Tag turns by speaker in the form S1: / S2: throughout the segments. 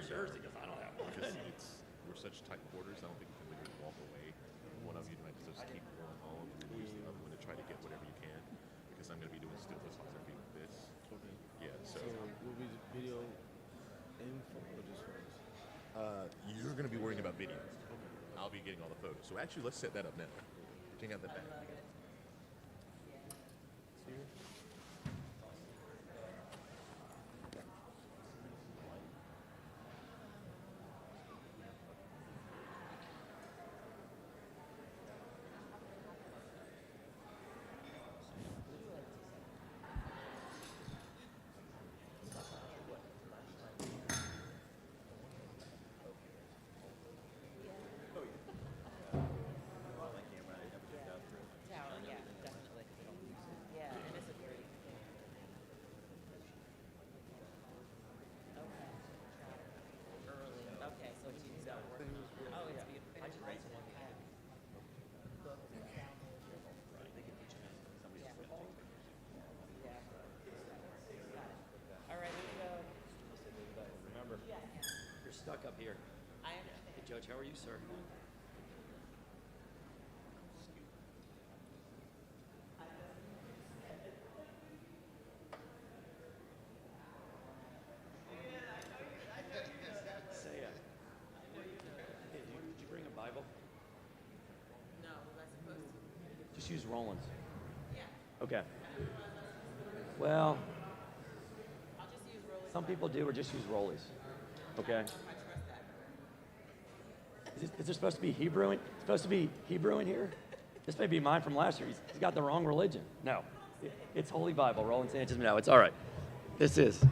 S1: Jersey because I don't have one.
S2: Because we're such tight quarters, I don't think we can literally walk away. One of you might just keep going home and then use the other one to try to get whatever you can. Because I'm going to be doing still photography with this.
S3: Okay.
S2: Yeah,
S3: So will we video in or just photos?
S2: You're going to be worrying about video. I'll be getting all the photos. So actually, let's set that up now. Check out the back.
S4: Tower, yeah, definitely. Yeah, and it's a pretty. Okay. Early. Okay, so it's you got work. Oh, it's beautiful. I just read one. Yeah. Got it. All right, here we go.
S1: Remember, you're stuck up here.
S4: I understand.
S1: Hey, Judge, how are you, sir? Say it. Hey, did you bring a Bible?
S4: No, was I supposed to?
S1: Just use Roland's.
S4: Yeah.
S1: Okay. Well,
S4: I'll just use Rolly.
S1: some people do, or just use Rollies. Okay.
S4: I trust that.
S1: Is there supposed to be Hebrew in here? This may be mine from last year. He's got the wrong religion. No, it's Holy Bible. Roland Sanchez. No, it's all right. This is.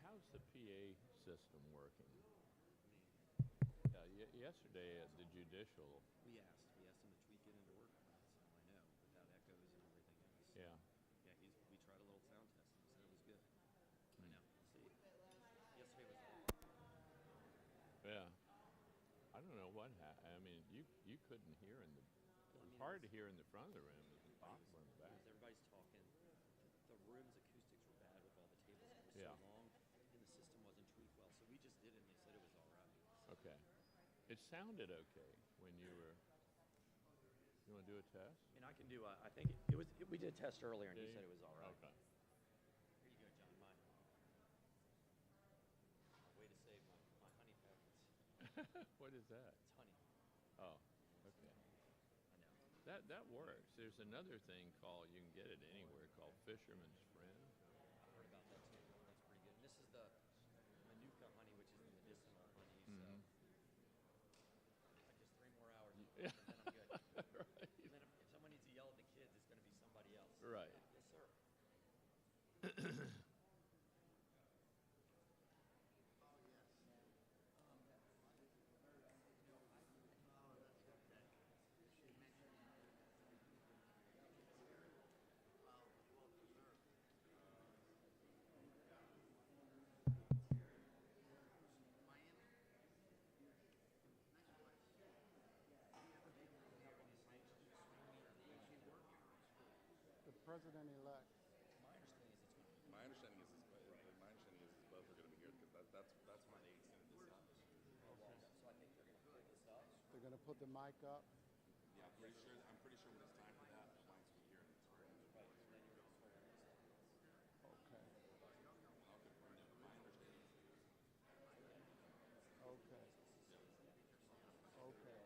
S5: How's the PA system working? Yesterday at the judicial.
S6: We asked him to tweak it into work on it, so I know, without echoes and everything else.
S5: Yeah.
S6: Yeah, we tried a little sound test and he said it was good. I know. We'll see. Yesterday was
S5: Yeah. I don't know what happened. I mean, you couldn't hear in the. It was hard to hear in the front of the room. It was impossible in the back.
S6: everybody's talking. The room's acoustics were bad with all the tables and it was
S5: Yeah.
S6: so long, and the system wasn't tweaked well. So we just did it and they said it was all right.
S5: Okay. It sounded okay when you were. You want to do a test?
S1: And I can do. I think it was. We did a test earlier, and he said it was all right.
S5: Okay.
S6: Here you go, John. Mine. Way to save my honey packets.
S5: What is that?
S6: It's honey.
S5: Oh, okay.
S6: I know.
S5: That works. There's another thing called, you can get it anywhere, called Fisherman's Friend.
S6: I heard about that too. That's pretty good. And this is the Manuka honey, which is the medicinal honey.
S5: Mhm.
S6: So just 3 more hours,
S5: Yeah.
S6: and then I'm good.
S5: Right.
S6: And then if someone needs to yell at the kids, it's going to be somebody else.
S5: Right.
S6: Yes, sir.
S7: The president-elect.
S6: My understanding is it's going to be.
S2: My understanding is both are going to be here because that's my aide sent this up.
S6: So I think they're going to pull this up.
S7: They're going to put the mic up.
S2: Yeah, I'm pretty sure when it's time for that, the client's going to be here and it's going to be
S7: Okay.
S2: I'll confirm that, but my understanding is
S7: Okay. Okay.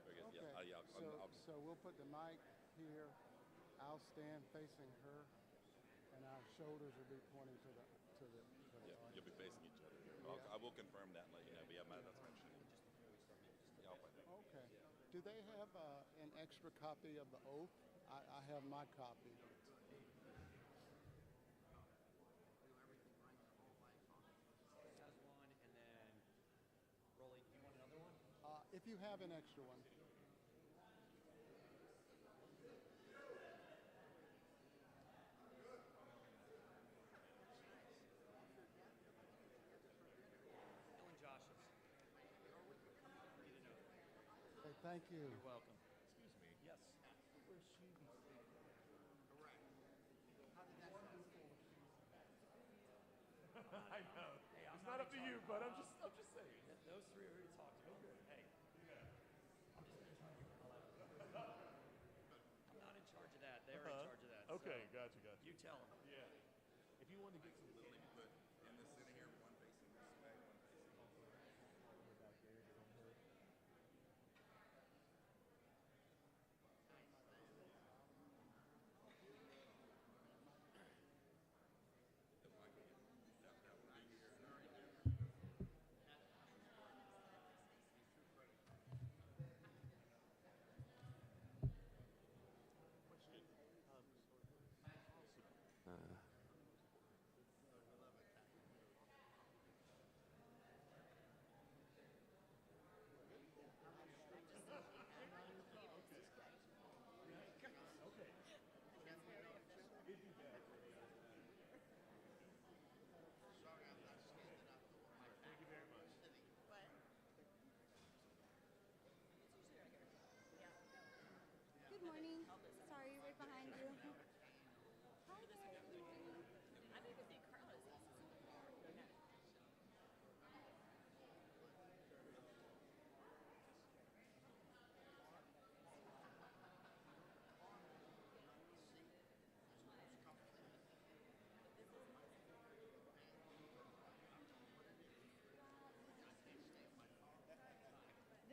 S2: very good.
S7: Okay.
S2: Yeah,
S7: So we'll put the mic here. I'll stand facing her, and our shoulders will be pointing to the
S2: yeah, you'll be facing each other. I will confirm that and let you know. But yeah, that's my understanding. Yeah, I'll find out.
S7: Okay. Do they have an extra copy of the oath? I have my copy.
S6: Has one, and then Rolly, do you want another one?
S7: If you have an extra one.
S6: Dylan Josh's.
S7: Hey, thank you.
S6: You're welcome.
S5: Excuse me.
S6: Yes.
S7: Where's she?
S6: Correct.
S2: I know.
S1: Hey, I'm
S2: it's
S1: not
S2: not up to
S1: in
S2: you,
S1: charge.
S2: but I'm just saying.
S1: Those three are who to talk to. Hey, I'm just in charge of all that. I'm not in charge of that. They're in charge of that.
S2: Okay,
S1: so
S2: gotcha.
S1: You tell them.
S2: Yeah. If you want to get some
S6: Little input in the center here, one facing this way, one facing.
S8: Good morning. Sorry, right behind you. Hi there. Good morning.
S4: I don't even think Carlos is. Okay. What time did you guys call it?
S6: I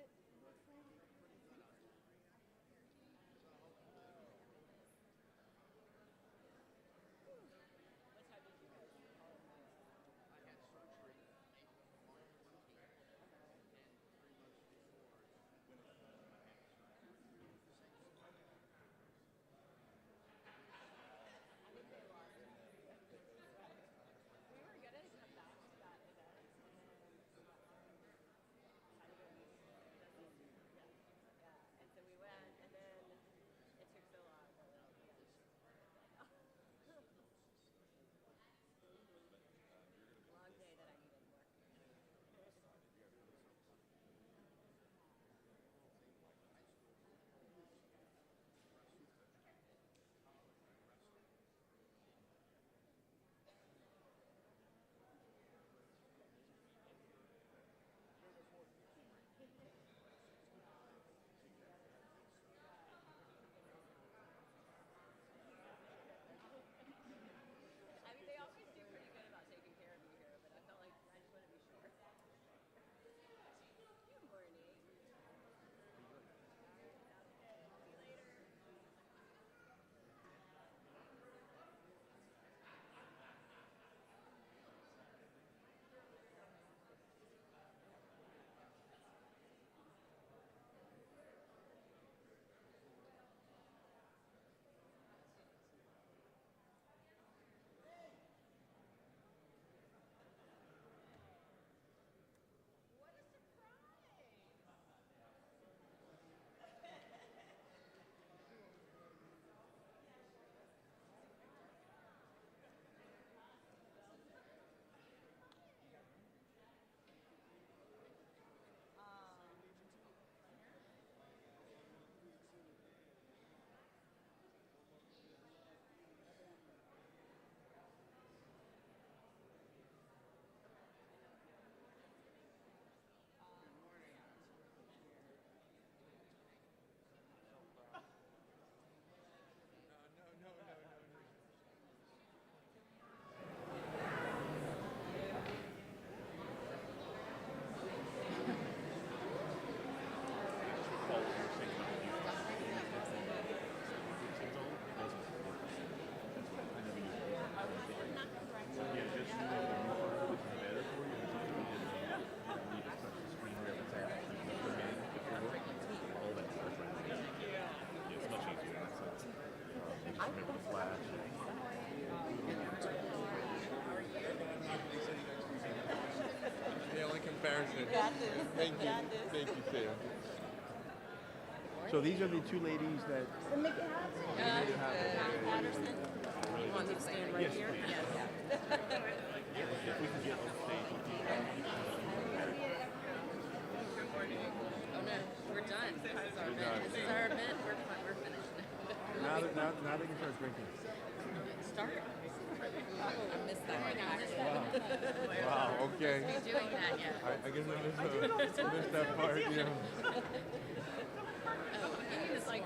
S6: had surgery March 14th, and 3 months before, when I had
S4: We were gonna come back to that event. Yeah, and so we went, and then it took so long. Long day that I needed work. I mean, they always do pretty good about taking care of you here, but I felt like I just want to be sure. Good morning. See you later. What a surprise!
S3: Pale in comparison. Thank you. Thank you, Sam. So these are the two ladies that made it happen.
S4: Patterson. You want me to stand right here? Yes.
S3: If we can get on stage.
S4: Oh no, we're done. This is our event. We're finished.
S3: Now No, I think it starts drinking.
S4: Start? I missed that one.
S3: Wow, okay.
S4: Doing that yet.
S3: I guess I missed that part, yeah.
S4: It's like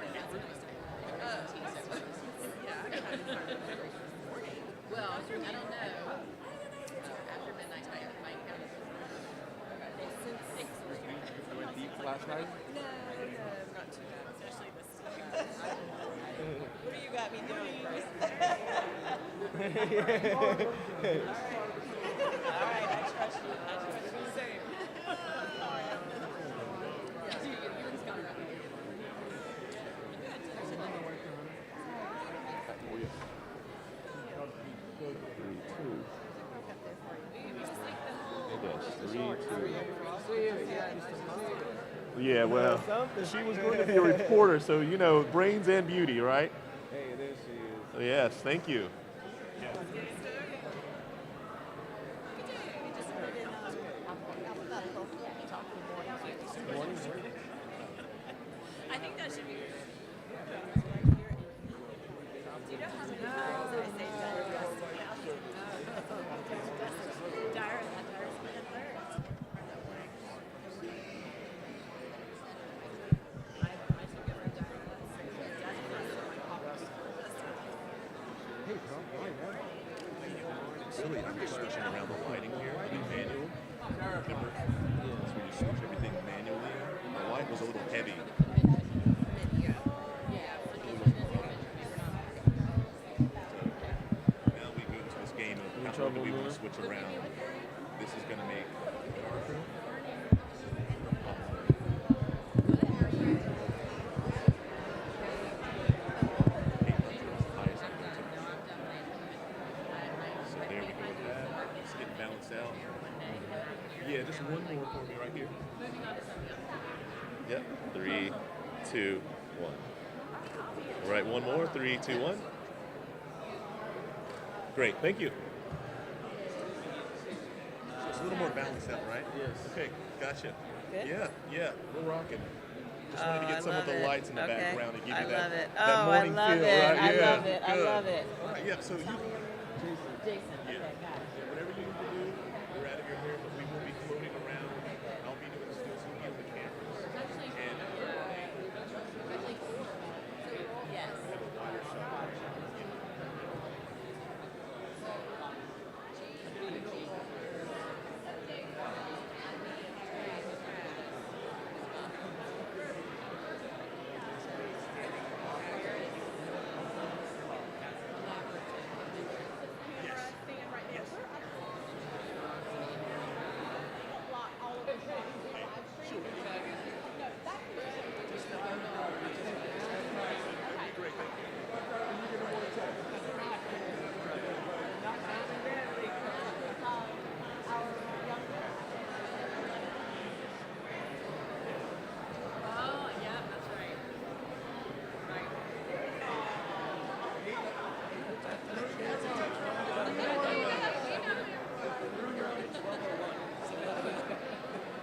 S4: well, I don't know. After midnight, I might go.
S3: You went deep last night?
S4: No, not too bad, especially this time. What do you got me doing first? All right, I trust you. I trust you. Same.
S2: Yeah, well, she was going to be a reporter, so you know, brains and beauty, right?
S3: Hey, there she is.
S2: Yes, thank you.
S4: I think that should be. Do you know how many times I say Dyer
S2: Really, I'm just switching around the lighting here. I mean, manual. Remember? So we just switch everything manually. The light was a little heavy. Now we go to this game of how do we want to switch around. This is going to make it darker. So there we go with that. It's getting balanced out. Yeah, just one more for me right here. Yep. 3, 2, 1. All right, one more. 3, 2, 1. Great, thank you. So it's a little more balanced out, right?
S3: Yes.
S2: Okay, gotcha.
S4: Good?
S2: Yeah, we're rocking. Just wanted to get some of the lights in the background to give you
S4: I
S2: that,
S4: love it.
S2: that
S4: Oh, I
S2: morning
S4: love
S2: feel,
S4: it.
S2: right?
S4: I
S2: Yeah,
S4: love it. I
S2: good.
S4: love it.
S2: All right, yeah, so you,
S4: Jason. Okay, got it.
S2: whatever you need to do, you're out of your hair, but we will be floating around. I'll be doing stills with you with the cameras. And
S4: Yes. Oh, yeah, that's right. Right.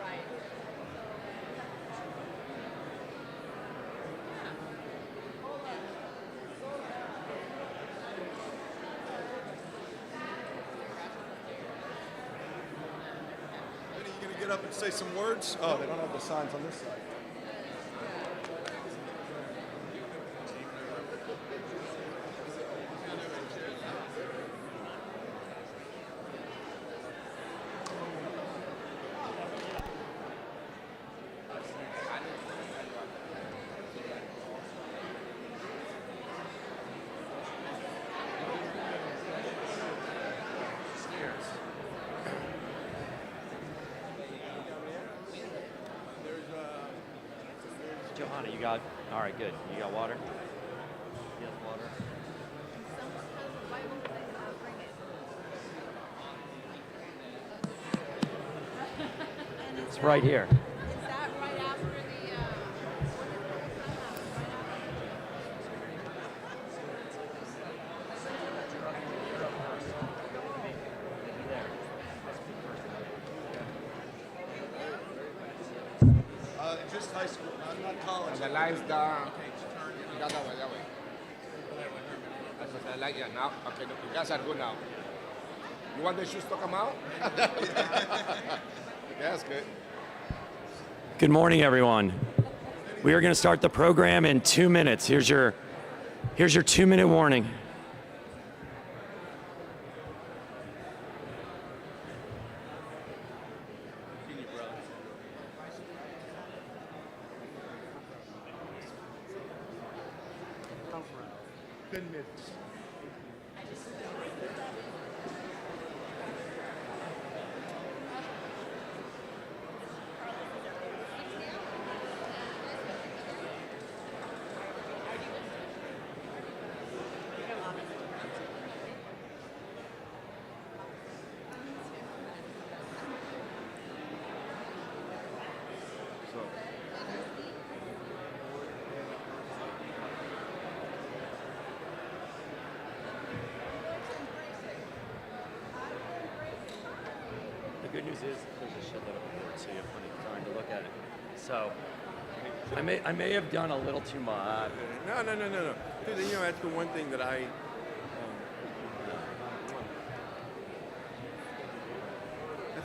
S4: Right.
S6: Are you going to get up and say some words? Oh, they don't have the signs on this side.
S1: Johanna, you got, all right, good. You got water? Yes, water. It's right here.
S8: Is that right after the,
S6: Just high school, not college.
S3: And the lights down. You got that way, that way.
S6: like that now. Okay, you guys are good now. You want the shoes to come out? That's good.
S1: Good morning, everyone. We are going to start the program in 2 minutes. Here's your 2-minute warning. The good news is there's a shitload of boards, so you have plenty of time to look at it. So I may have done a little too much.
S3: No. Dude, you know, that's the one thing that that's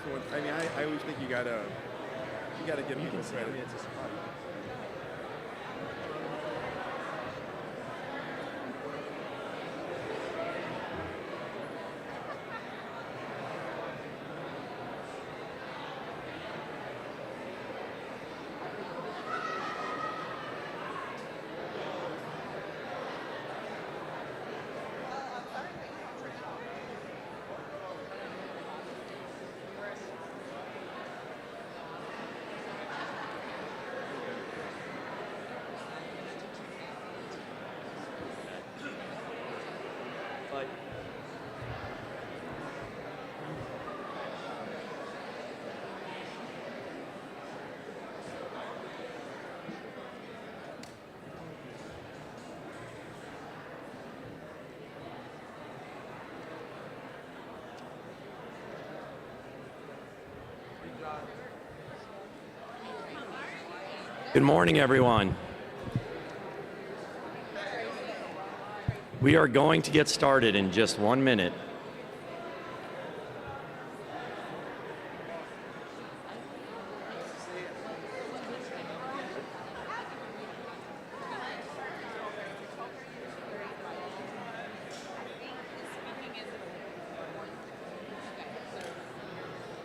S3: the one. I mean, I always think you gotta give
S1: You
S3: people
S1: can see, I
S3: credit.
S1: mean, it's a spot. But good morning, everyone. We are going to get started in just 1 minute.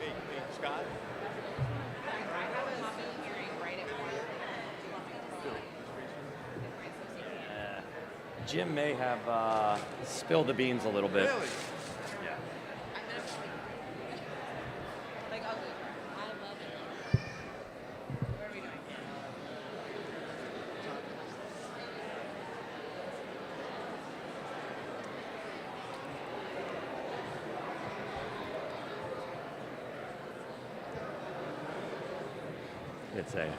S3: Hey, Scott.
S1: Jim may have spilled the beans a little bit.
S3: Really?
S1: Yeah.
S4: Like, I love it. What are we doing?
S1: Get Saya.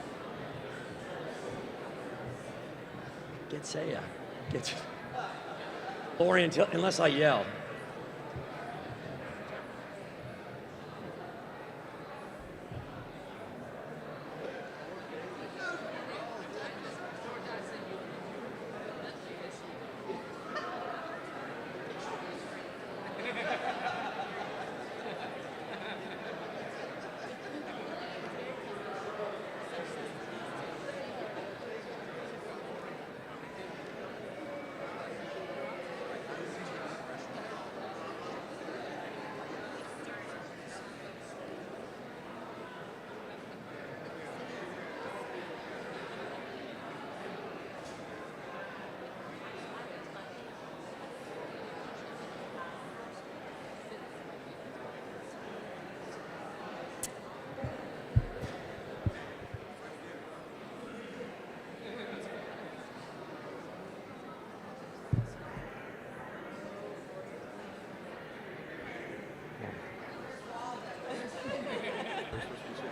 S1: Get Saya. Get Lori, unless I yell.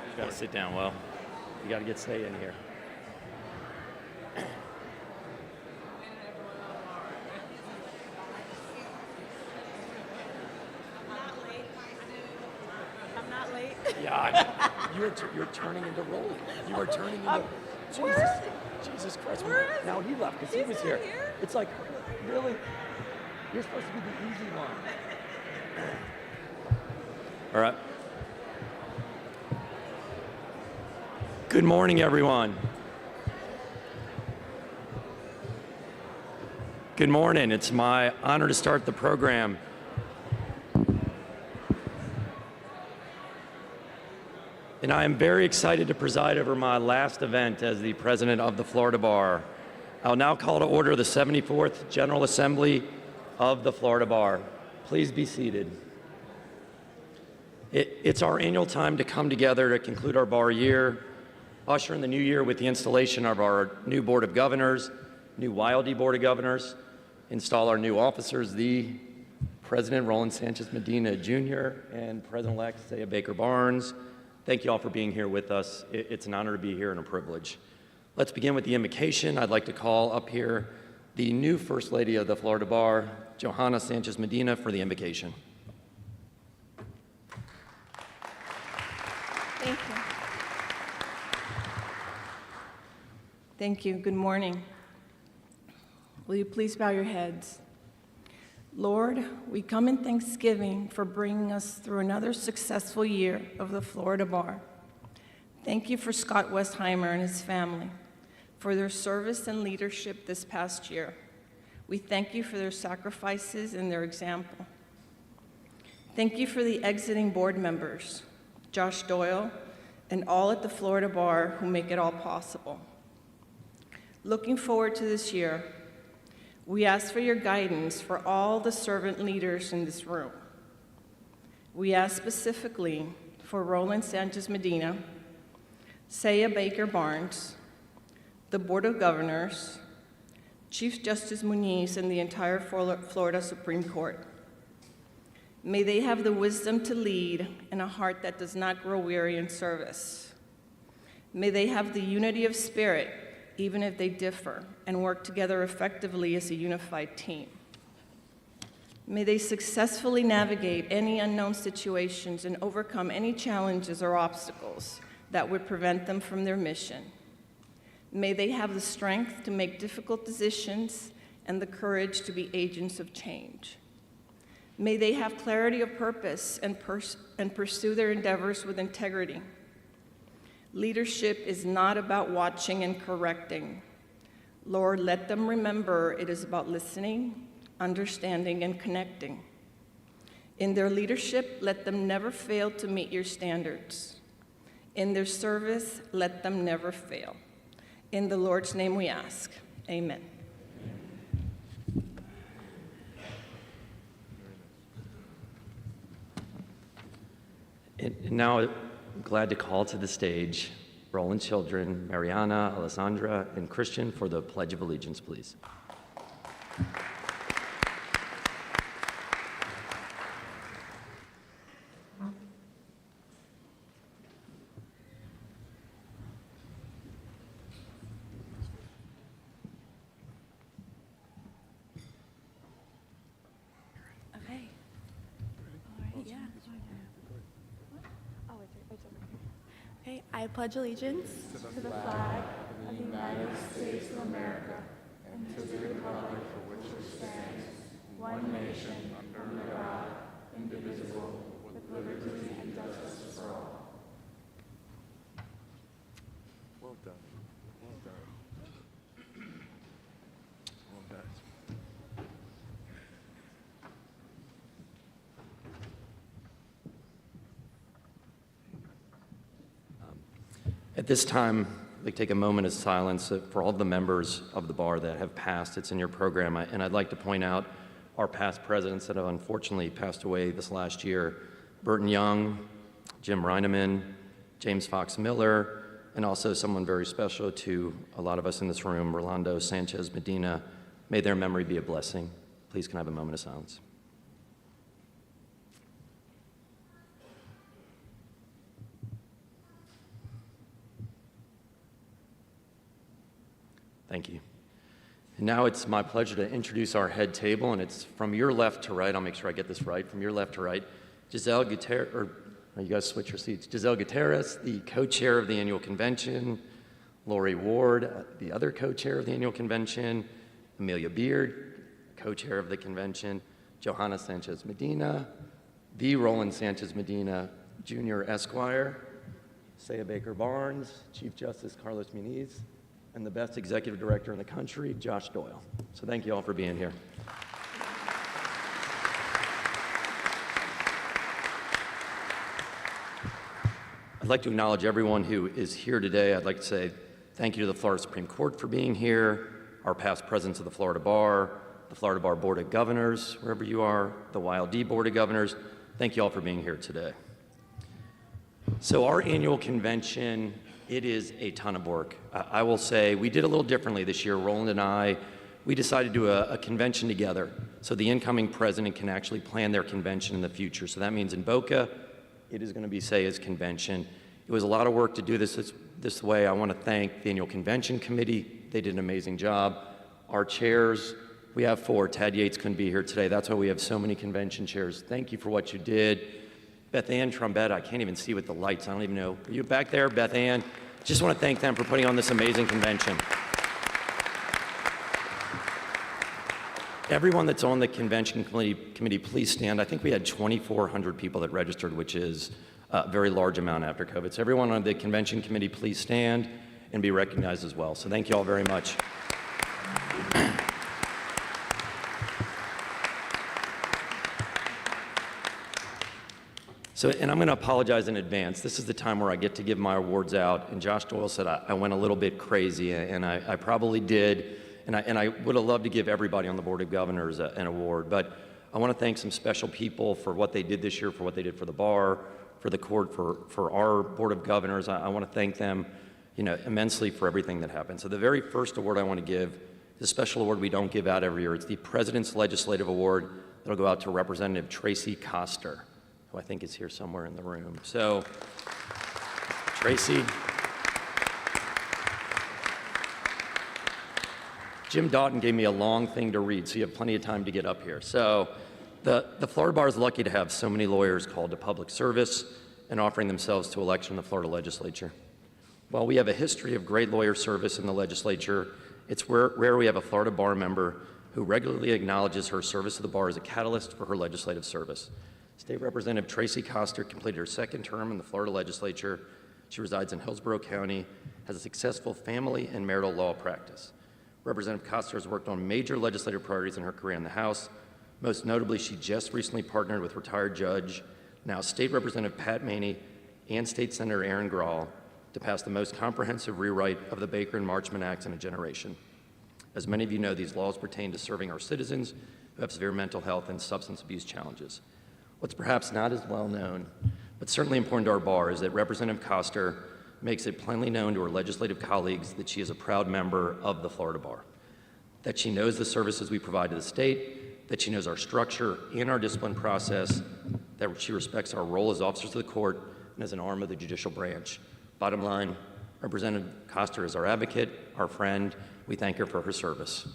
S1: You gotta sit down, well. You gotta get Saya in here.
S4: I'm not late.
S1: Yeah, you're turning into Rolly. You are turning into Jesus Christ.
S4: Where is
S1: Now he left because he was
S4: He's
S1: here.
S4: not here?
S1: It's like, really? You're supposed to be the easy one. All right. Good morning, everyone. Good morning. It's my honor to start the program. And I am very excited to preside over my last event as the president of the Florida Bar. I'll now call to order the 74th General Assembly of the Florida Bar. Please be seated. It's our annual time to come together to conclude our bar year, usher in the new year with the installation of our new Board of Governors, new Wildey Board of Governors, install our new officers, the President Roland Sanchez Medina Jr. and President-elect Saya Baker Barnes. Thank you all for being here with us. It's an honor to be here and a privilege. Let's begin with the invocation. I'd like to call up here the new First Lady of the Florida Bar, Johanna Sanchez Medina, for the invocation.
S9: Thank you. Thank you. Good morning. Will you please bow your heads? Lord, we come in thanksgiving for bringing us through another successful year of the Florida Bar. Thank you for Scott Westheimer and his family for their service and leadership this past year. We thank you for their sacrifices and their example. Thank you for the exiting board members, Josh Doyle, and all at the Florida Bar who make it all possible. Looking forward to this year, we ask for your guidance for all the servant leaders in this room. We ask specifically for Roland Sanchez Medina, Saya Baker Barnes, the Board of Governors, Chief Justice Muniz, and the entire Florida Supreme Court. May they have the wisdom to lead and a heart that does not grow weary in service. May they have the unity of spirit, even if they differ, and work together effectively as a unified team. May they successfully navigate any unknown situations and overcome any challenges or obstacles that would prevent them from their mission. May they have the strength to make difficult decisions and the courage to be agents of change. May they have clarity of purpose and pursue their endeavors with integrity. Leadership is not about watching and correcting. Lord, let them remember it is about listening, understanding, and connecting. In their leadership, let them never fail to meet your standards. In their service, let them never fail. In the Lord's name we ask, amen.
S1: And now I'm glad to call to the stage Roland's children, Mariana, Alessandra, and Christian for the Pledge of Allegiance, please.
S8: Okay. All right, yeah. Oh, it's over here. Okay, I pledge allegiance to the flag of the United States of America and to the republic for which it stands, one nation, under God, indivisible, with liberty and justice for all.
S3: Well done. Well done. Well done.
S1: At this time, I'd like to take a moment of silence for all the members of the bar that have passed. It's in your program, and I'd like to point out our past presidents that have unfortunately passed away this last year. Burton Young, Jim Reineman, James Fox Miller, and also someone very special to a lot of us in this room, Rolando Sanchez Medina. May their memory be a blessing. Please can I have a moment of silence? Thank you. And now it's my pleasure to introduce our head table, and it's from your left to right. I'll make sure I get this right. From your left to right, Giselle Gutierrez, or you guys switch your seats. Giselle Gutierrez, the co-chair of the annual convention. Lori Ward, the other co-chair of the annual convention. Amelia Beard, co-chair of the convention, Johanna Sanchez Medina, the Roland Sanchez Medina, Jr. Esquire, Saya Baker Barnes, Chief Justice Carlos Muniz, and the best executive director in the country, Josh Doyle. So thank you all for being here. I'd like to acknowledge everyone who is here today. I'd like to say thank you to the Florida Supreme Court for being here, our past presidents of the Florida Bar, the Florida Bar Board of Governors, wherever you are, the YLD Board of Governors. Thank you all for being here today. So our annual convention, it is a ton of work. I will say we did a little differently this year. Roland and I, we decided to do a convention together so the incoming president can actually plan their convention in the future. So that means in Boca, it is going to be Saya's convention. It was a lot of work to do this way. I want to thank the annual convention committee. They did an amazing job. Our chairs, we have 4. Tad Yates couldn't be here today. That's why we have so many convention chairs. Thank you for what you did. Beth Ann Trombetta, I can't even see with the lights. I don't even know. Are you back there, Beth Ann? Just want to thank them for putting on this amazing convention. Everyone that's on the convention committee, please stand. I think we had 2,400 people that registered, which is a very large amount after COVID. So everyone on the convention committee, please stand and be recognized as well. So thank you all very much. So, and I'm going to apologize in advance. This is the time where I get to give my awards out. And Josh Doyle said I went a little bit crazy, and I probably did. And I would have loved to give everybody on the Board of Governors an award. But I want to thank some special people for what they did this year, for what they did for the bar, for the court, for our Board of Governors. I want to thank them, immensely for everything that happened. So the very first award I want to give is a special award we don't give out every year. It's the President's Legislative Award that'll go out to Representative Tracy Koster, who I think is here somewhere in the room. So, Tracy. Jim Doughton gave me a long thing to read, so you have plenty of time to get up here. So, the Florida Bar is lucky to have so many lawyers called to public service and offering themselves to election in the Florida legislature. While we have a history of great lawyer service in the legislature, it's rare we have a Florida Bar member who regularly acknowledges her service to the bar as a catalyst for her legislative service. State Representative Tracy Koster completed her second term in the Florida legislature. She resides in Hillsborough County, has a successful family and marital law practice. Representative Koster has worked on major legislative priorities in her career in the House. Most notably, she just recently partnered with retired Judge, now State Representative Pat Maney, and State Senator Aaron Grahl to pass the most comprehensive rewrite of the Baker and Marchman Acts in a generation. As many of you know, these laws pertain to serving our citizens who have severe mental health and substance abuse challenges. What's perhaps not as well known, but certainly important to our bar, is that Representative Koster makes it plainly known to her legislative colleagues that she is a proud member of the Florida Bar, that she knows the services we provide to the state, that she knows our structure and our discipline process, that she respects our role as officers of the court and as an arm of the judicial branch. Bottom line, Representative Koster is our advocate, our friend. We thank her for her service.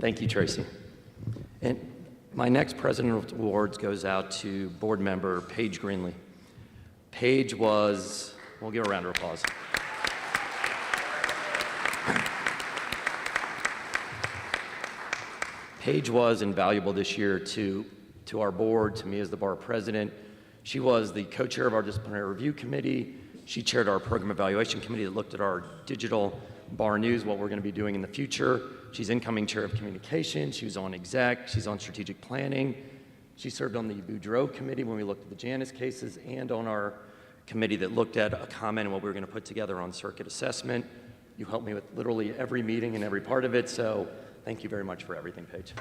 S1: Thank you, Tracy. And my next President's Awards goes out to board member Paige Greenlee. Paige was, we'll give her a round of applause. Paige was invaluable this year to our board, to me as the bar president. She was the co-chair of our disciplinary review committee. She chaired our program evaluation committee that looked at our digital bar news, what we're going to be doing in the future. She's incoming chair of communications. She was on exec. She's on strategic planning. She served on the Boudreaux committee when we looked at the Janus cases and on our committee that looked at a comment and what we were going to put together on circuit assessment. You helped me with literally every meeting and every part of it, so thank you very much for everything, Paige.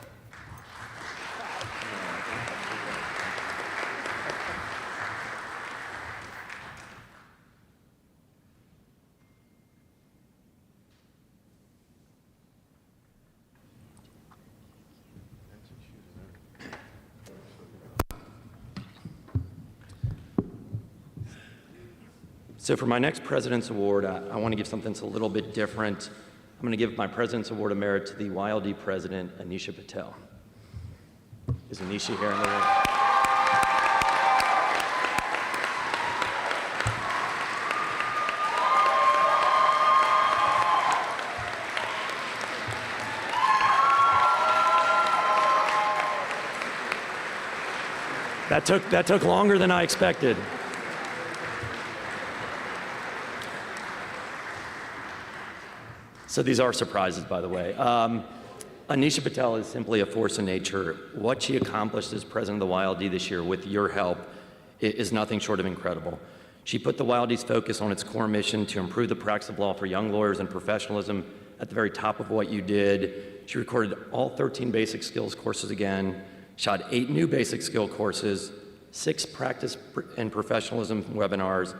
S1: So for my next President's Award, I want to give something that's a little bit different. I'm going to give my President's Award of Merit to the YLD President, Anisha Patel. Is Anisha here in the room? That took longer than I expected. So these are surprises, by the way. Anisha Patel is simply a force of nature. What she accomplished as president of the YLD this year with your help is nothing short of incredible. She put the YLD's focus on its core mission to improve the practice of law for young lawyers and professionalism at the very top of what you did. She recorded all 13 basic skills courses again, shot 8 new basic skill courses, 6 practice and professionalism webinars,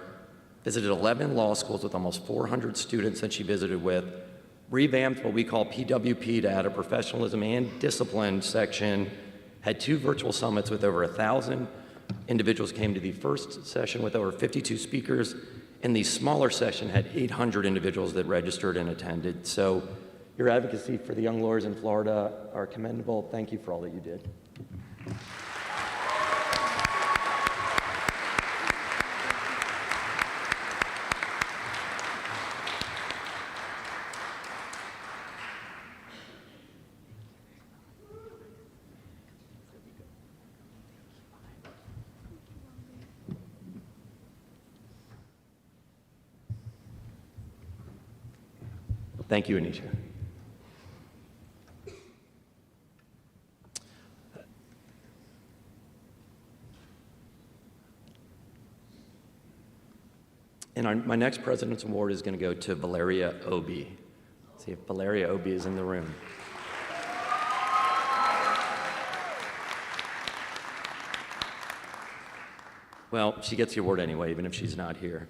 S1: visited 11 law schools with almost 400 students that she visited with, revamped what we call PWP to add a professionalism and discipline section, had 2 virtual summits with over 1,000 individuals came to the first session with over 52 speakers, and the smaller session had 800 individuals that registered and attended. So your advocacy for the young lawyers in Florida are commendable. Thank you for all that you did. Thank you, Anisha. And my next President's Award is going to go to Valeria Obi. Let's see if Valeria Obi is in the room. Well, she gets the award anyway, even if she's not here.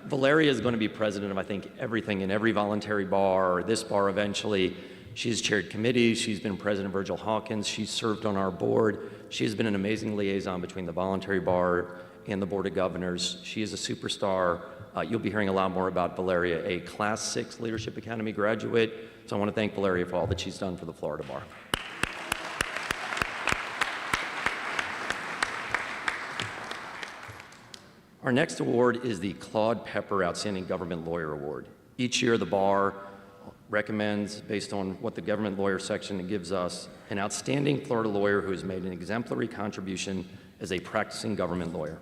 S1: Valeria is going to be president of, I think, everything in every voluntary bar, or this bar eventually. She's chaired committees. She's been president of Virgil Hawkins. She's served on our board. She has been an amazing liaison between the voluntary bar and the Board of Governors. She is a superstar. You'll be hearing a lot more about Valeria, a Class 6 Leadership Academy graduate. So I want to thank Valeria for all that she's done for the Florida Bar. Our next award is the Claude Pepper Outstanding Government Lawyer Award. Each year, the bar recommends, based on what the government lawyer section gives us, an outstanding Florida lawyer who has made an exemplary contribution as a practicing government lawyer.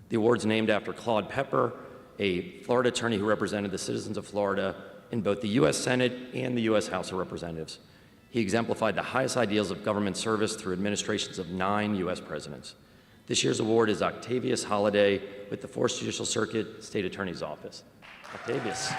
S1: The award's named after Claude Pepper, a Florida attorney who represented the citizens of Florida in both the U.S. Senate and the U.S. House of Representatives. He exemplified the highest ideals of government service through administrations of 9 U.S. presidents. This year's award is Octavius Holliday with the 4th Judicial Circuit State Attorney's Office. Octavius.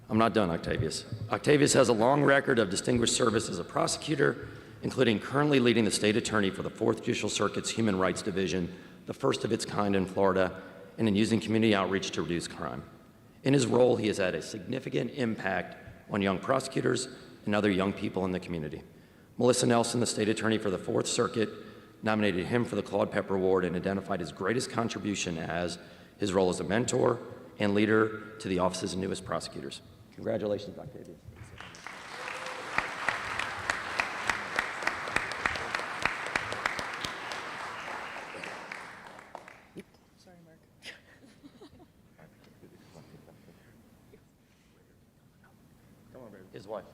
S1: I'm not done, Octavius. Octavius has a long record of distinguished service as a prosecutor, including currently leading the state attorney for the 4th Judicial Circuit's Human Rights Division, the first of its kind in Florida, and in using community outreach to reduce crime. In his role, he has had a significant impact on young prosecutors and other young people in the community. Melissa Nelson, the state attorney for the 4th Circuit, nominated him for the Claude Pepper Award and identified his greatest contribution as his role as a mentor and leader to the office's newest prosecutors. Congratulations, Octavius.
S4: Sorry, Mark.
S3: Come on, baby.
S1: His wife.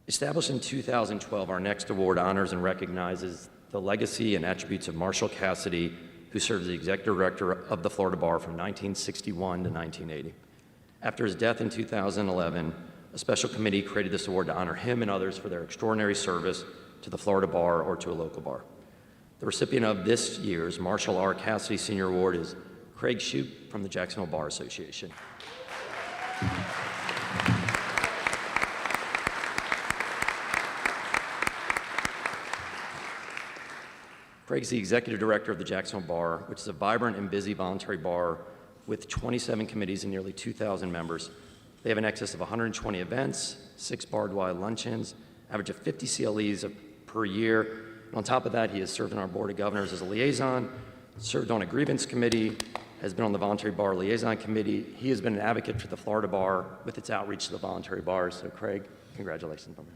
S1: Established in 2012, our next award honors and recognizes the legacy and attributes of Marshall Cassidy, who served as the executive director of the Florida Bar from 1961 to 1980. After his death in 2011, a special committee created this award to honor him and others for their extraordinary service to the Florida Bar or to a local bar. The recipient of this year's Marshall R. Cassidy Senior Award is Craig Shoup from the Jacksonville Bar Association. Craig's the executive director of the Jacksonville Bar, which is a vibrant and busy voluntary bar with 27 committees and nearly 2,000 members. They have an excess of 120 events, 6 bar-wide luncheons, average of 50 CLEs per year. And on top of that, he has served on our Board of Governors as a liaison, served on a grievance committee, has been on the Voluntary Bar Liaison Committee. He has been an advocate for the Florida Bar with its outreach to the voluntary bars. So Craig, congratulations on that.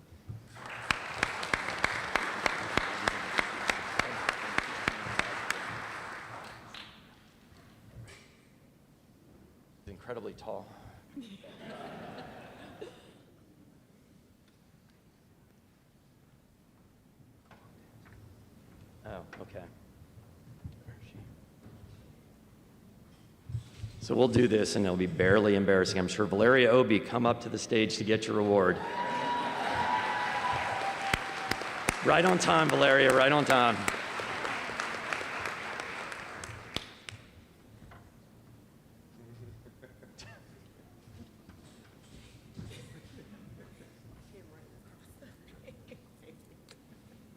S1: Incredibly tall. Oh, okay. So we'll do this, and it'll be barely embarrassing. I'm sure Valeria Obi, come up to the stage to get your award. Right on time, Valeria, right on time.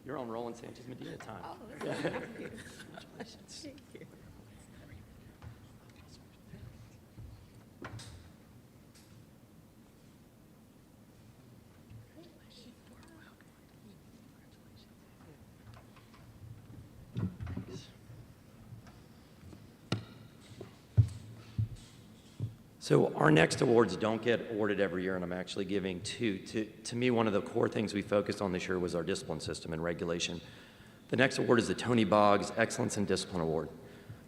S1: You're on Roland Sanchez Medina time.
S4: Oh, that's Thank you. Thank you.
S1: So our next awards don't get awarded every year, and I'm actually giving two. To me, one of the core things we focused on this year was our discipline system and regulation. The next award is the Tony Boggs Excellence in Discipline Award.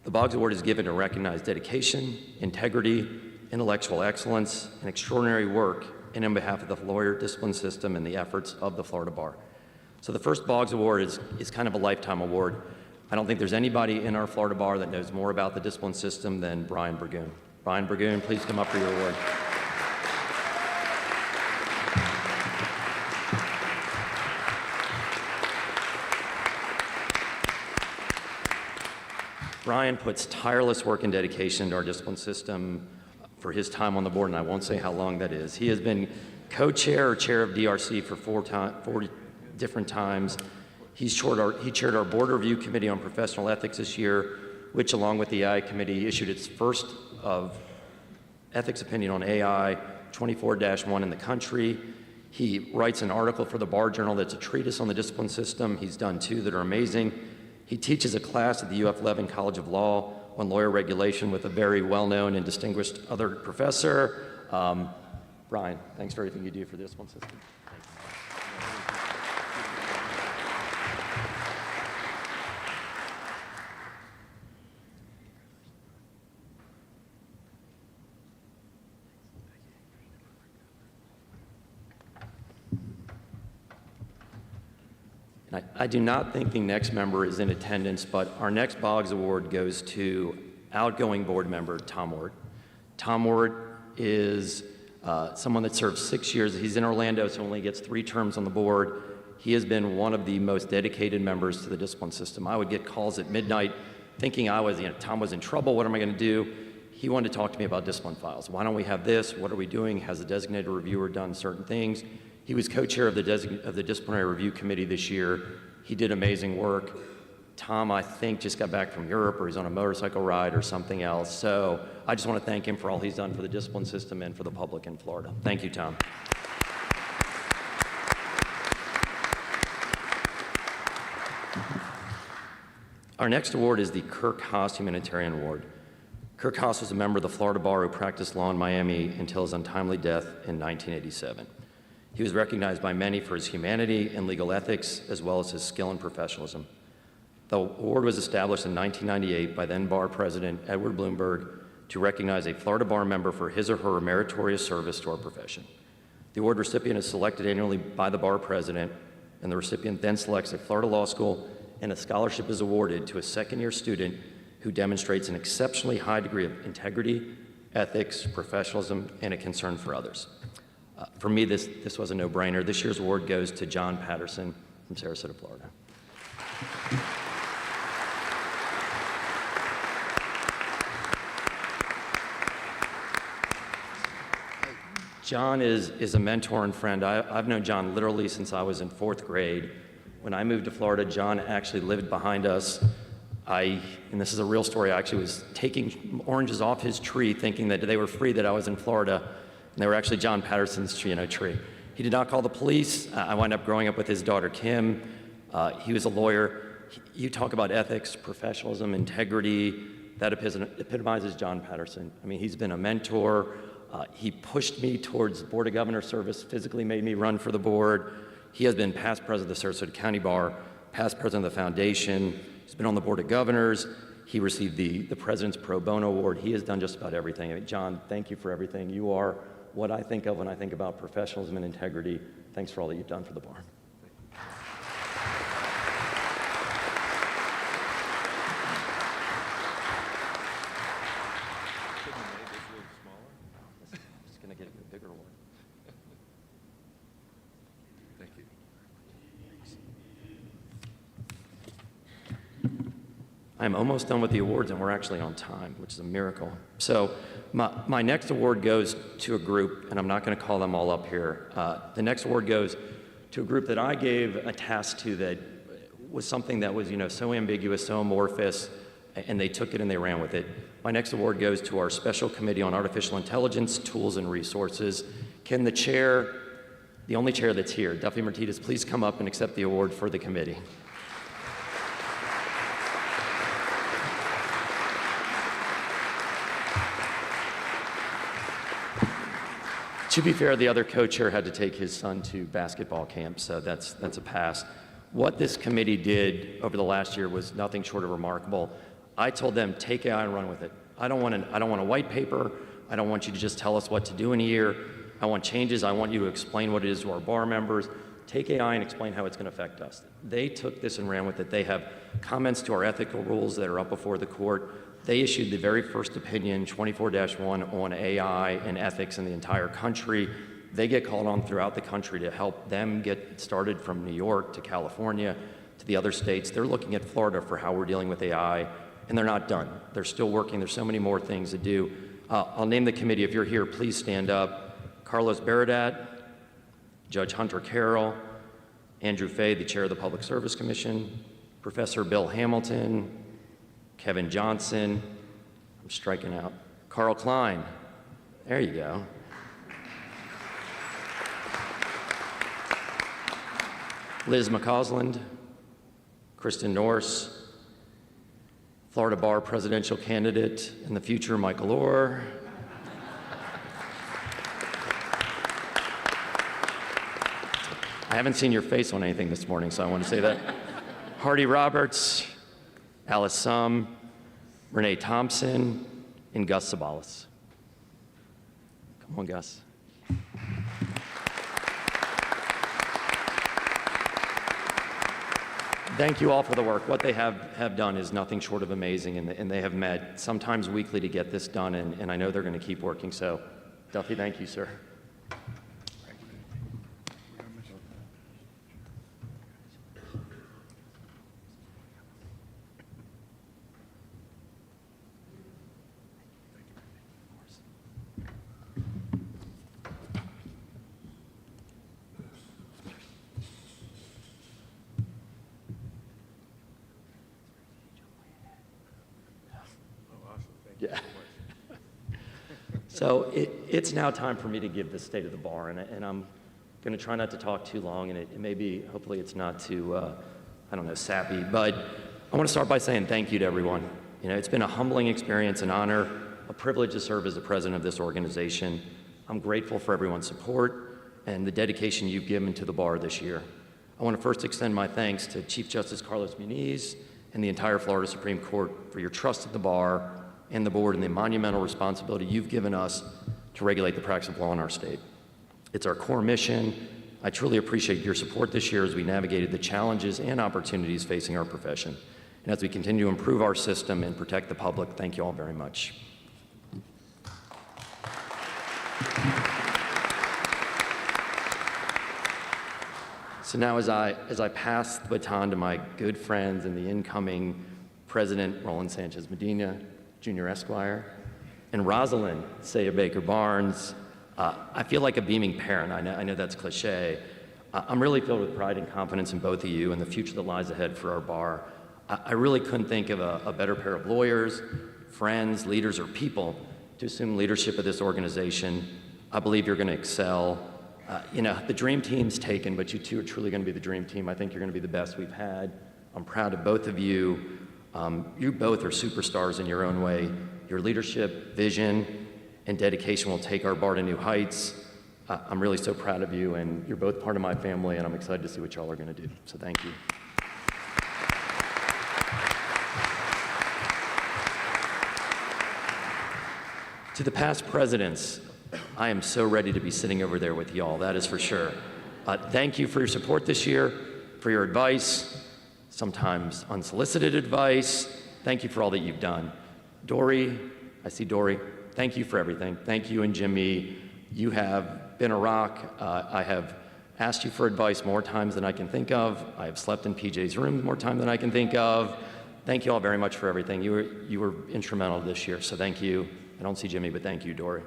S1: The Boggs Award is given to recognize dedication, integrity, intellectual excellence, and extraordinary work, and on behalf of the lawyer discipline system and the efforts of the Florida Bar. So the first Boggs Award is kind of a lifetime award. I don't think there's anybody in our Florida Bar that knows more about the discipline system than Brian Burgoon. Brian Burgoon, please come up for your award. Brian puts tireless work and dedication into our discipline system for his time on the board, and I won't say how long that is. He has been co-chair or chair of DRC for 4 different times. He chaired our board review committee on professional ethics this year, which along with the AI committee issued its first of ethics opinion on AI 24-1 in the country. He writes an article for the Bar Journal that's a treatise on the discipline system. He's done 2 that are amazing. He teaches a class at the UF Levin College of Law on lawyer regulation with a very well-known and distinguished other professor. Brian, thanks for everything you do for the discipline system. I do not think the next member is in attendance, but our next Boggs Award goes to outgoing board member Tom Ward. Tom Ward is someone that served 6 years. He's in Orlando, so only gets 3 terms on the board. He has been one of the most dedicated members to the discipline system. I would get calls at midnight thinking Tom was in trouble. What am I going to do? He wanted to talk to me about discipline files. Why don't we have this? What are we doing? Has the designated reviewer done certain things? He was co-chair of the Disciplinary Review Committee this year. He did amazing work. Tom, I think, just got back from Europe, or he's on a motorcycle ride or something else. So I just want to thank him for all he's done for the discipline system and for the public in Florida. Thank you, Tom. Our next award is the Kirk Haas Humanitarian Award. Kirk Haas was a member of the Florida Bar who practiced law in Miami until his untimely death in 1987. He was recognized by many for his humanity and legal ethics, as well as his skill and professionalism. The award was established in 1998 by then Bar President Edward Bloomberg to recognize a Florida Bar member for his or her meritorious service to our profession. The award recipient is selected annually by the Bar President, and the recipient then selects a Florida law school, and a scholarship is awarded to a second-year student who demonstrates an exceptionally high degree of integrity, ethics, professionalism, and a concern for others. For me, this was a no-brainer. This year's award goes to John Patterson from Sarasota, Florida. John is a mentor and friend. I've known John literally since I was in 4th grade. When I moved to Florida, John actually lived behind us. And this is a real story, I actually was taking oranges off his tree thinking that they were free, that I was in Florida, and they were actually John Patterson's tree. He did not call the police. I wound up growing up with his daughter, Kim. He was a lawyer. You talk about ethics, professionalism, integrity. That epitomizes John Patterson. I mean, he's been a mentor. He pushed me towards Board of Governors service, physically made me run for the board. He has been past president of the Sarasota County Bar, past president of the foundation. He's been on the Board of Governors. He received the President's Pro Bono Award. He has done just about everything. I mean, John, thank you for everything. You are what I think of when I think about professionalism and integrity. Thanks for all that you've done for the bar. I'm just going to get a bigger award.
S3: Thank you.
S1: I'm almost done with the awards, and we're actually on time, which is a miracle. So my next award goes to a group, and I'm not going to call them all up here. The next award goes to a group that I gave a task to that was something that was, so ambiguous, so amorphous, and they took it and they ran with it. My next award goes to our Special Committee on Artificial Intelligence, Tools, and Resources. Can the chair, the only chair that's here, Duffy Martinez, please come up and accept the award for the committee. To be fair, the other co-chair had to take his son to basketball camp, so that's a pass. What this committee did over the last year was nothing short of remarkable. I told them, take AI and run with it. I don't want a white paper. I don't want you to just tell us what to do in a year. I want changes. I want you to explain what it is to our bar members. Take AI and explain how it's going to affect us. They took this and ran with it. They have comments to our ethical rules that are up before the court. They issued the very first opinion, 24-1, on AI and ethics in the entire country. They get called on throughout the country to help them get started, from New York to California to the other states. They're looking at Florida for how we're dealing with AI, and they're not done. They're still working. There's so many more things to do. I'll name the committee. If you're here, please stand up. Carlos Baradat, Judge Hunter Carroll, Andrew Fay, the chair of the Public Service Commission, Professor Bill Hamilton, Kevin Johnson, I'm striking out, Carl Klein, there you go. Liz McCausland, Kristen Norse, Florida Bar presidential candidate in the future, Michael Orr. I haven't seen your face on anything this morning, so I want to say that. Hardy Roberts, Alice Sum, Renee Thompson, and Gus Sabalas. Come on, Gus. Thank you all for the work. What they have done is nothing short of amazing, and they have met sometimes weekly to get this done, and I know they're going to keep working. So, Duffy, thank you, sir. Yeah. So it's now time for me to give the state of the bar, and I'm going to try not to talk too long, and it may be, hopefully it's not too, I don't know, sappy, but I want to start by saying thank you to everyone. It's been a humbling experience, an honor, a privilege to serve as the president of this organization. I'm grateful for everyone's support and the dedication you've given to the bar this year. I want to first extend my thanks to Chief Justice Carlos Muniz and the entire Florida Supreme Court for your trust in the bar and the board and the monumental responsibility you've given us to regulate the practice of law in our state. It's our core mission. I truly appreciate your support this year as we navigated the challenges and opportunities facing our profession. And as we continue to improve our system and protect the public, thank you all very much. So now as I pass the baton to my good friends and the incoming President Roland Sanchez Medina, Jr. Esquire, and Rosalind Saya Baker Barnes, I feel like a beaming parent. I know that's cliche. I'm really filled with pride and confidence in both of you and the future that lies ahead for our bar. I really couldn't think of a better pair of lawyers, friends, leaders, or people to assume leadership of this organization. I believe you're going to excel. The dream team's taken, but you two are truly going to be the dream team. I think you're going to be the best we've had. I'm proud of both of you. You both are superstars in your own way. Your leadership, vision, and dedication will take our bar to new heights. I'm really so proud of you, and you're both part of my family, and I'm excited to see what y'all are going to do. So thank you. To the past presidents, I am so ready to be sitting over there with y'all, that is for sure. Thank you for your support this year, for your advice, sometimes unsolicited advice. Thank you for all that you've done. Dory, I see Dory, thank you for everything. Thank you and Jimmy. You have been a rock. I have asked you for advice more times than I can think of. I have slept in PJ's room more time than I can think of. Thank you all very much for everything. You were instrumental this year, so thank you. I don't see Jimmy, but thank you, Dory.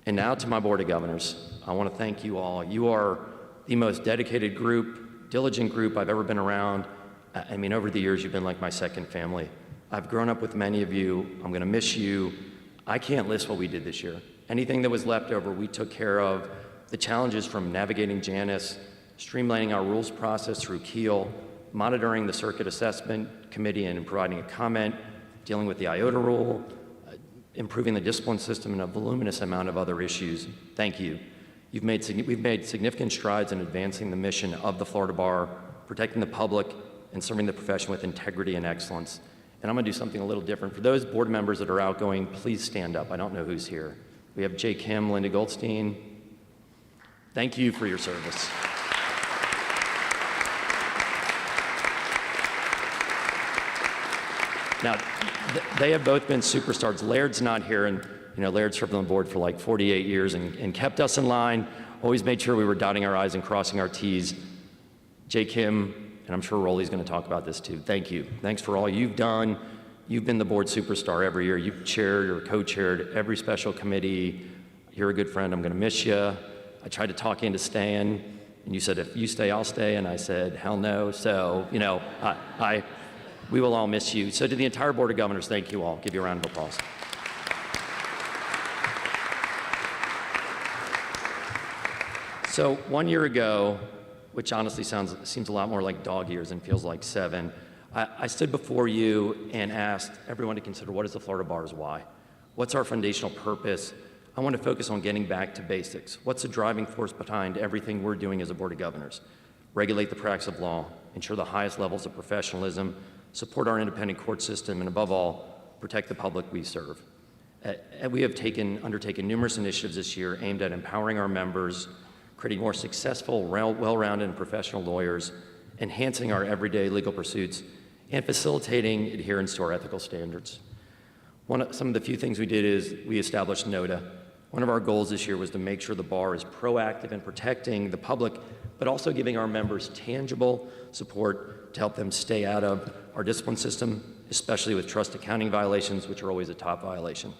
S1: And now to my Board of Governors. I want to thank you all. You are the most dedicated group, diligent group I've ever been around. I mean, over the years, you've been like my second family. I've grown up with many of you. I'm going to miss you. I can't list what we did this year. Anything that was left over, we took care of. The challenges from navigating Janus, streamlining our rules process through Keel, monitoring the Circuit Assessment Committee and providing a comment, dealing with the IOTA rule, improving the discipline system, and a voluminous amount of other issues. Thank you. We've made significant strides in advancing the mission of the Florida Bar, protecting the public, and serving the profession with integrity and excellence. And I'm going to do something a little different. For those board members that are outgoing, please stand up. I don't know who's here. We have Jay Kim, Linda Goldstein. Thank you for your service. Now, they have both been superstars. Laird's not here, and Laird's served on the board for like 48 years and kept us in line, always made sure we were dotting our I's and crossing our T's. Jay Kim, and I'm sure Rolly's going to talk about this too. Thank you. Thanks for all you've done. You've been the board superstar every year. You've chaired or co-chaired every special committee. You're a good friend. I'm going to miss you. I tried to talk you into staying, and you said, if you stay, I'll stay. And I said, hell no. So, we will all miss you. So to the entire Board of Governors, thank you all. Give you a round of applause. So 1 year ago, which honestly seems a lot more like dog years and feels like 7, I stood before you and asked everyone to consider, what is the Florida Bar's why? What's our foundational purpose? I want to focus on getting back to basics. What's the driving force behind everything we're doing as a Board of Governors? Regulate the practice of law, ensure the highest levels of professionalism, support our independent court system, and above all, protect the public we serve. We have undertaken numerous initiatives this year aimed at empowering our members, creating more successful, well-rounded and professional lawyers, enhancing our everyday legal pursuits, and facilitating adherence to our ethical standards. Some of the few things we did is we established NOTA. One of our goals this year was to make sure the bar is proactive in protecting the public, but also giving our members tangible support to help them stay out of our discipline system, especially with trust accounting violations, which are always a top violation.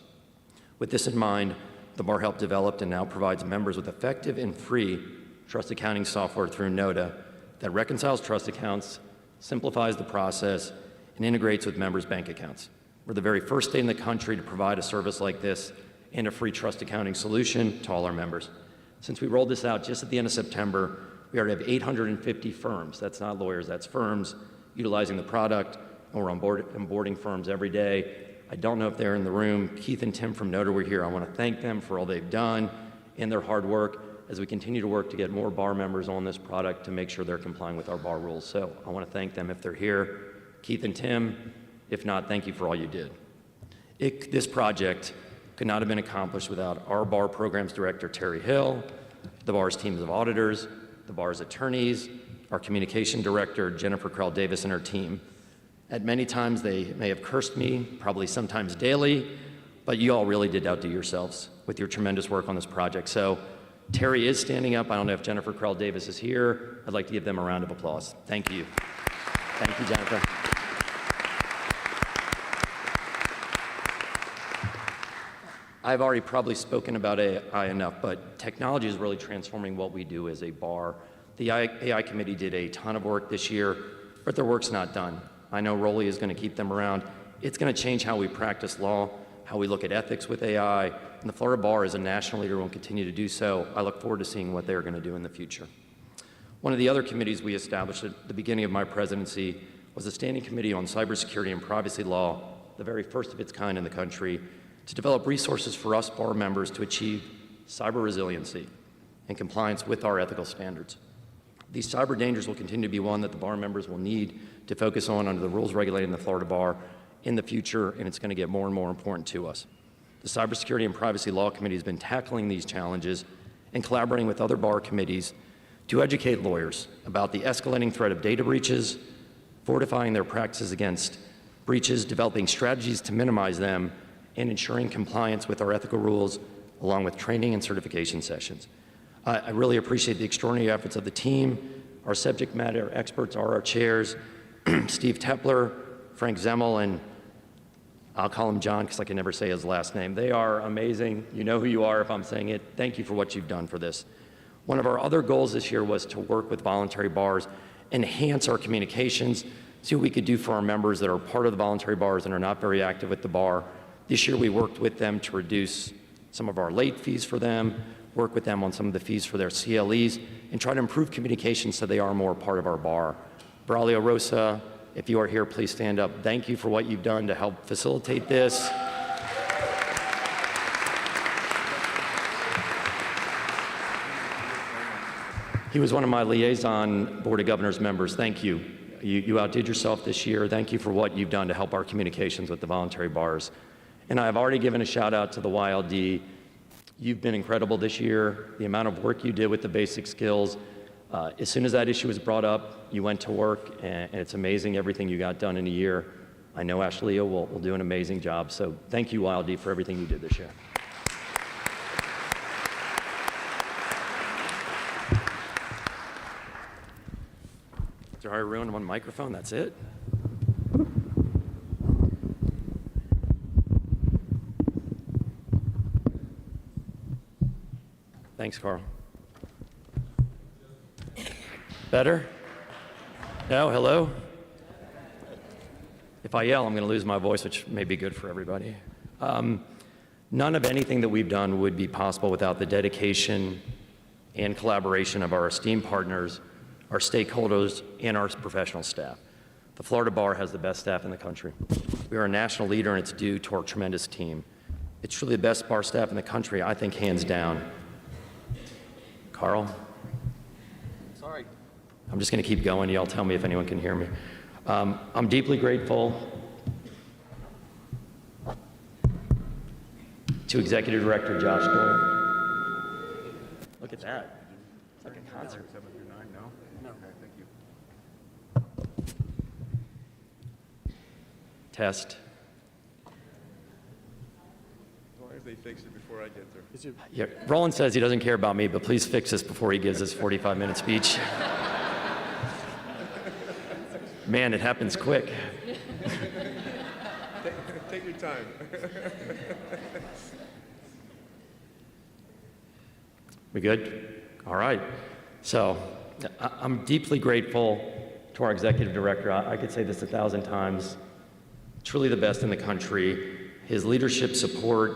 S1: With this in mind, the bar helped develop and now provides members with effective and free trust accounting software through NOTA that reconciles trust accounts, simplifies the process, and integrates with members' bank accounts. We're the very first state in the country to provide a service like this and a free trust accounting solution to all our members. Since we rolled this out just at the end of September, we already have 850 firms, that's not lawyers, that's firms, utilizing the product, and we're onboarding firms every day. I don't know if they're in the room. Keith and Tim from NOTA were here. I want to thank them for all they've done and their hard work as we continue to work to get more bar members on this product to make sure they're complying with our bar rules. So I want to thank them if they're here. Keith and Tim, if not, thank you for all you did. This project could not have been accomplished without our bar programs director, Terry Hill, the bar's teams of auditors, the bar's attorneys, our communication director, Jennifer Krell Davis, and her team. At many times, they may have cursed me, probably sometimes daily, but you all really did outdo yourselves with your tremendous work on this project. So Terry is standing up. I don't know if Jennifer Krell Davis is here. I'd like to give them a round of applause. Thank you. Thank you, Jennifer. I've already probably spoken about AI enough, but technology is really transforming what we do as a bar. The AI committee did a ton of work this year, but their work's not done. I know Rolly is going to keep them around. It's going to change how we practice law, how we look at ethics with AI, and the Florida Bar is a national leader and will continue to do so. I look forward to seeing what they're going to do in the future. One of the other committees we established at the beginning of my presidency was a standing committee on cybersecurity and privacy law, the very first of its kind in the country, to develop resources for us bar members to achieve cyber resiliency and compliance with our ethical standards. These cyber dangers will continue to be one that the bar members will need to focus on under the rules regulating the Florida Bar in the future, and it's going to get more and more important to us. The Cybersecurity and Privacy Law Committee has been tackling these challenges and collaborating with other bar committees to educate lawyers about the escalating threat of data breaches, fortifying their practices against breaches, developing strategies to minimize them, and ensuring compliance with our ethical rules, along with training and certification sessions. I really appreciate the extraordinary efforts of the team. Our subject matter experts are our chairs, Steve Tepler, Frank Zemmel, and I'll call him John because I can never say his last name. They are amazing. You know who you are if I'm saying it. Thank you for what you've done for this. One of our other goals this year was to work with voluntary bars, enhance our communications, see what we could do for our members that are part of the voluntary bars and are not very active with the bar. This year we worked with them to reduce some of our late fees for them, work with them on some of the fees for their CLEs, and try to improve communication so they are more part of our bar. Braulio Rosa, if you are here, please stand up. Thank you for what you've done to help facilitate this. He was one of my liaison Board of Governors members. Thank you. You outdid yourself this year. Thank you for what you've done to help our communications with the voluntary bars. And I've already given a shout out to the YLD. You've been incredible this year. The amount of work you did with the basic skills. As soon as that issue was brought up, you went to work, and it's amazing everything you got done in a year. I know Ashley will do an amazing job. So thank you, YLD, for everything you did this year. Did I ruin one microphone? That's it? Thanks, Carl. Better? No? Hello? If I yell, I'm going to lose my voice, which may be good for everybody. None of anything that we've done would be possible without the dedication and collaboration of our esteemed partners, our stakeholders, and our professional staff. The Florida Bar has the best staff in the country. We are a national leader, and it's due to our tremendous team. It's truly the best bar staff in the country, I think, hands down. Carl?
S6: Sorry.
S1: I'm just going to keep going. Y'all tell me if anyone can hear me. I'm deeply grateful to Executive Director Josh Doyle. Look at that. It's like a concert.
S3: 7 through 9, no? Okay, thank you.
S1: Test.
S3: As long as they fix it before I get there.
S1: Yeah, Roland says he doesn't care about me, but please fix this before he gives his 45-minute speech. Man, it happens quick.
S3: Take your time.
S1: We good? All right. So I'm deeply grateful to our executive director. I could say this 1,000 times. Truly the best in the country. His leadership support,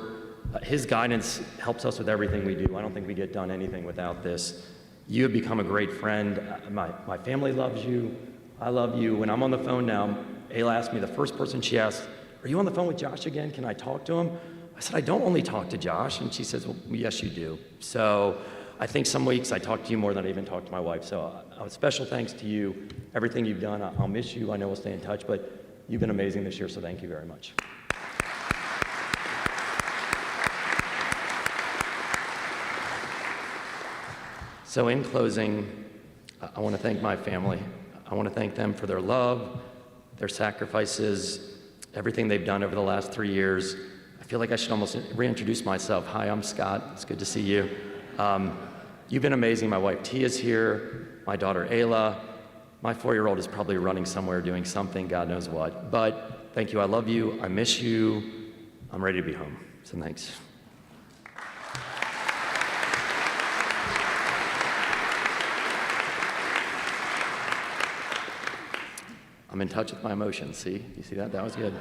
S1: his guidance helps us with everything we do. I don't think we get done anything without this. You have become a great friend. My family loves you. I love you. When I'm on the phone now, Ayla asked me, the first person she asked, "Are you on the phone with Josh again? Can I talk to him?" I said, "I don't only talk to Josh." And she says, "Well, yes, you do." So I think some weeks I talk to you more than I even talk to my wife. So special thanks to you, everything you've done. I'll miss you. I know we'll stay in touch, but you've been amazing this year, so thank you very much. So in closing, I want to thank my family. I want to thank them for their love, their sacrifices, everything they've done over the last 3 years. I feel like I should almost reintroduce myself. Hi, I'm Scott. It's good to see you. You've been amazing. My wife Tia's here, my daughter Ayla. My 4-year-old is probably running somewhere doing something, God knows what. But thank you. I love you. I miss you. I'm ready to be home. So thanks. I'm in touch with my emotions. See? You see that? That was good.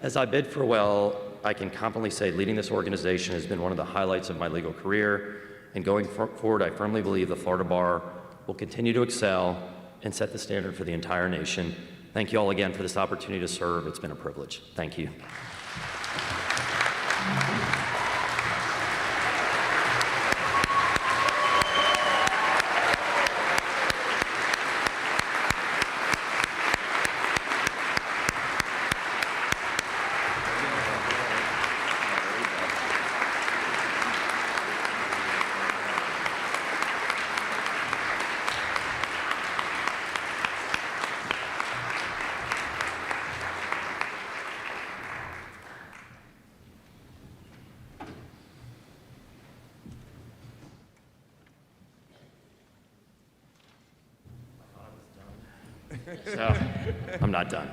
S1: As I bid farewell, I can confidently say leading this organization has been one of the highlights of my legal career. And going forward, I firmly believe the Florida Bar will continue to excel and set the standard for the entire nation. Thank you all again for this opportunity to serve. It's been a privilege. Thank you. So, I'm not done.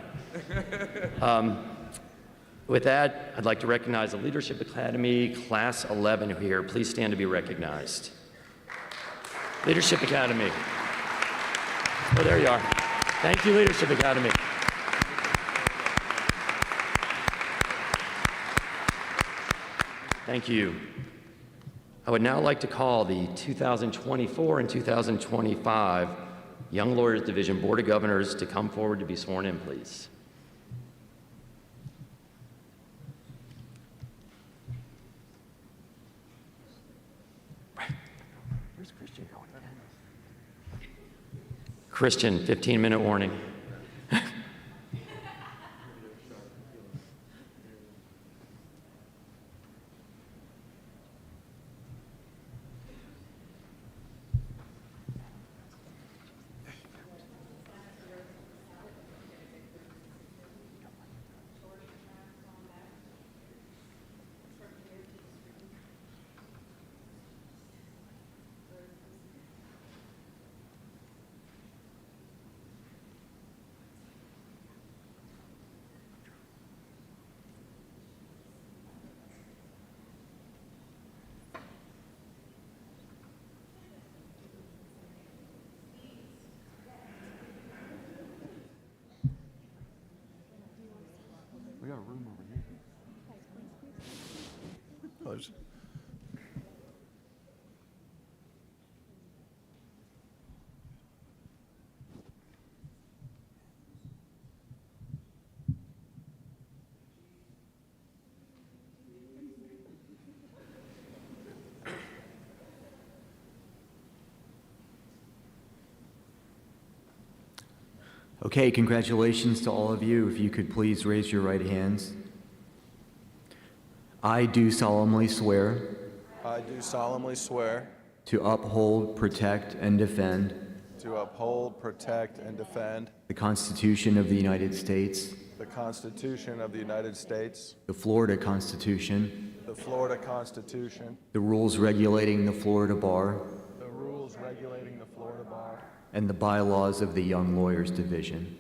S1: With that, I'd like to recognize the Leadership Academy Class 11 who are here. Please stand to be recognized. Leadership Academy. Oh, there you are. Thank you, Leadership Academy. Thank you. I would now like to call the 2024 and 2025 Young Lawyers Division Board of Governors to come forward to be sworn in, please. Where's Christian going? Christian, 15-minute warning.
S3: We got a room over here. Close.
S10: Okay, congratulations to all of you. If you could please raise your right hands. I do solemnly swear
S11: I do solemnly swear
S10: to uphold, protect, and defend
S11: to uphold, protect, and defend
S10: the Constitution of the United States,
S11: the Constitution of the United States,
S10: the Florida Constitution,
S11: the Florida Constitution,
S10: the rules regulating the Florida Bar,
S11: the rules regulating the Florida Bar,
S10: and the bylaws of the Young Lawyers Division.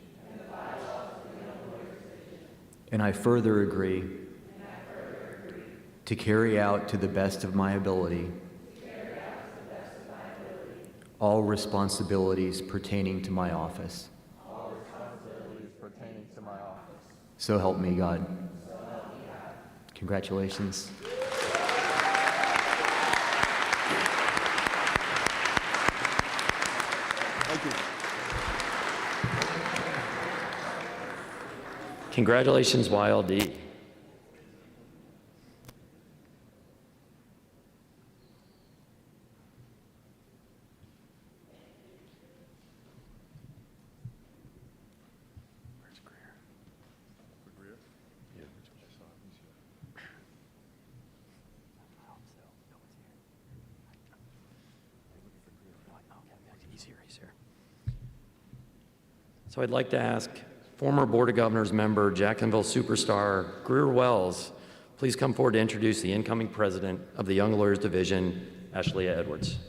S10: And I further agree to carry out to the best of my ability all responsibilities pertaining to my office.
S11: pertaining to my office.
S10: So help me God. Congratulations.
S11: Thank you.
S1: Congratulations, YLD. So I'd like to ask former Board of Governors member, Jacksonville superstar Greer Wells, please come forward to introduce the incoming president of the Young Lawyers Division, Ashlea Edwards.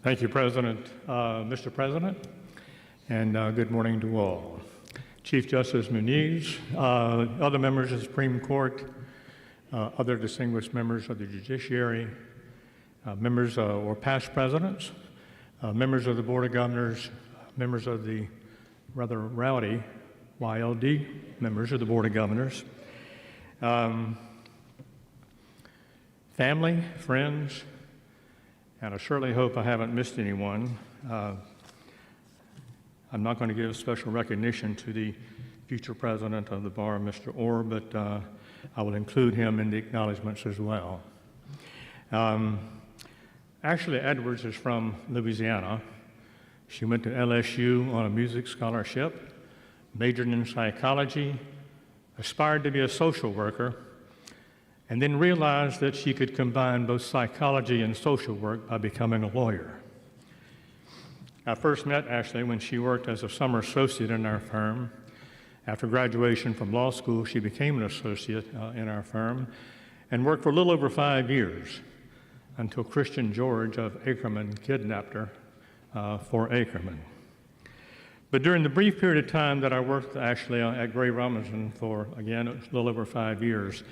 S12: Thank you, President. Mr. President, and good morning to all. Chief Justice Muniz, other members of the Supreme Court, other distinguished members of the judiciary, members or past presidents, members of the Board of Governors, members of the rather rowdy YLD members of the Board of Governors, family, friends, and I certainly hope I haven't missed anyone. I'm not going to give special recognition to the future president of the bar, Mr. Orr, but I will include him in the acknowledgments as well. Ashley Edwards is from Louisiana. She went to LSU on a music scholarship, majored in psychology, aspired to be a social worker, and then realized that she could combine both psychology and social work by becoming a lawyer. I first met Ashley when she worked as a summer associate in our firm. After graduation from law school, she became an associate in our firm and worked for a little over 5 years until Christian George of Ackerman kidnapped her for Ackerman. But during the brief period of time that I worked with Ashley at Gray Robinson for, again, a little over 5 years,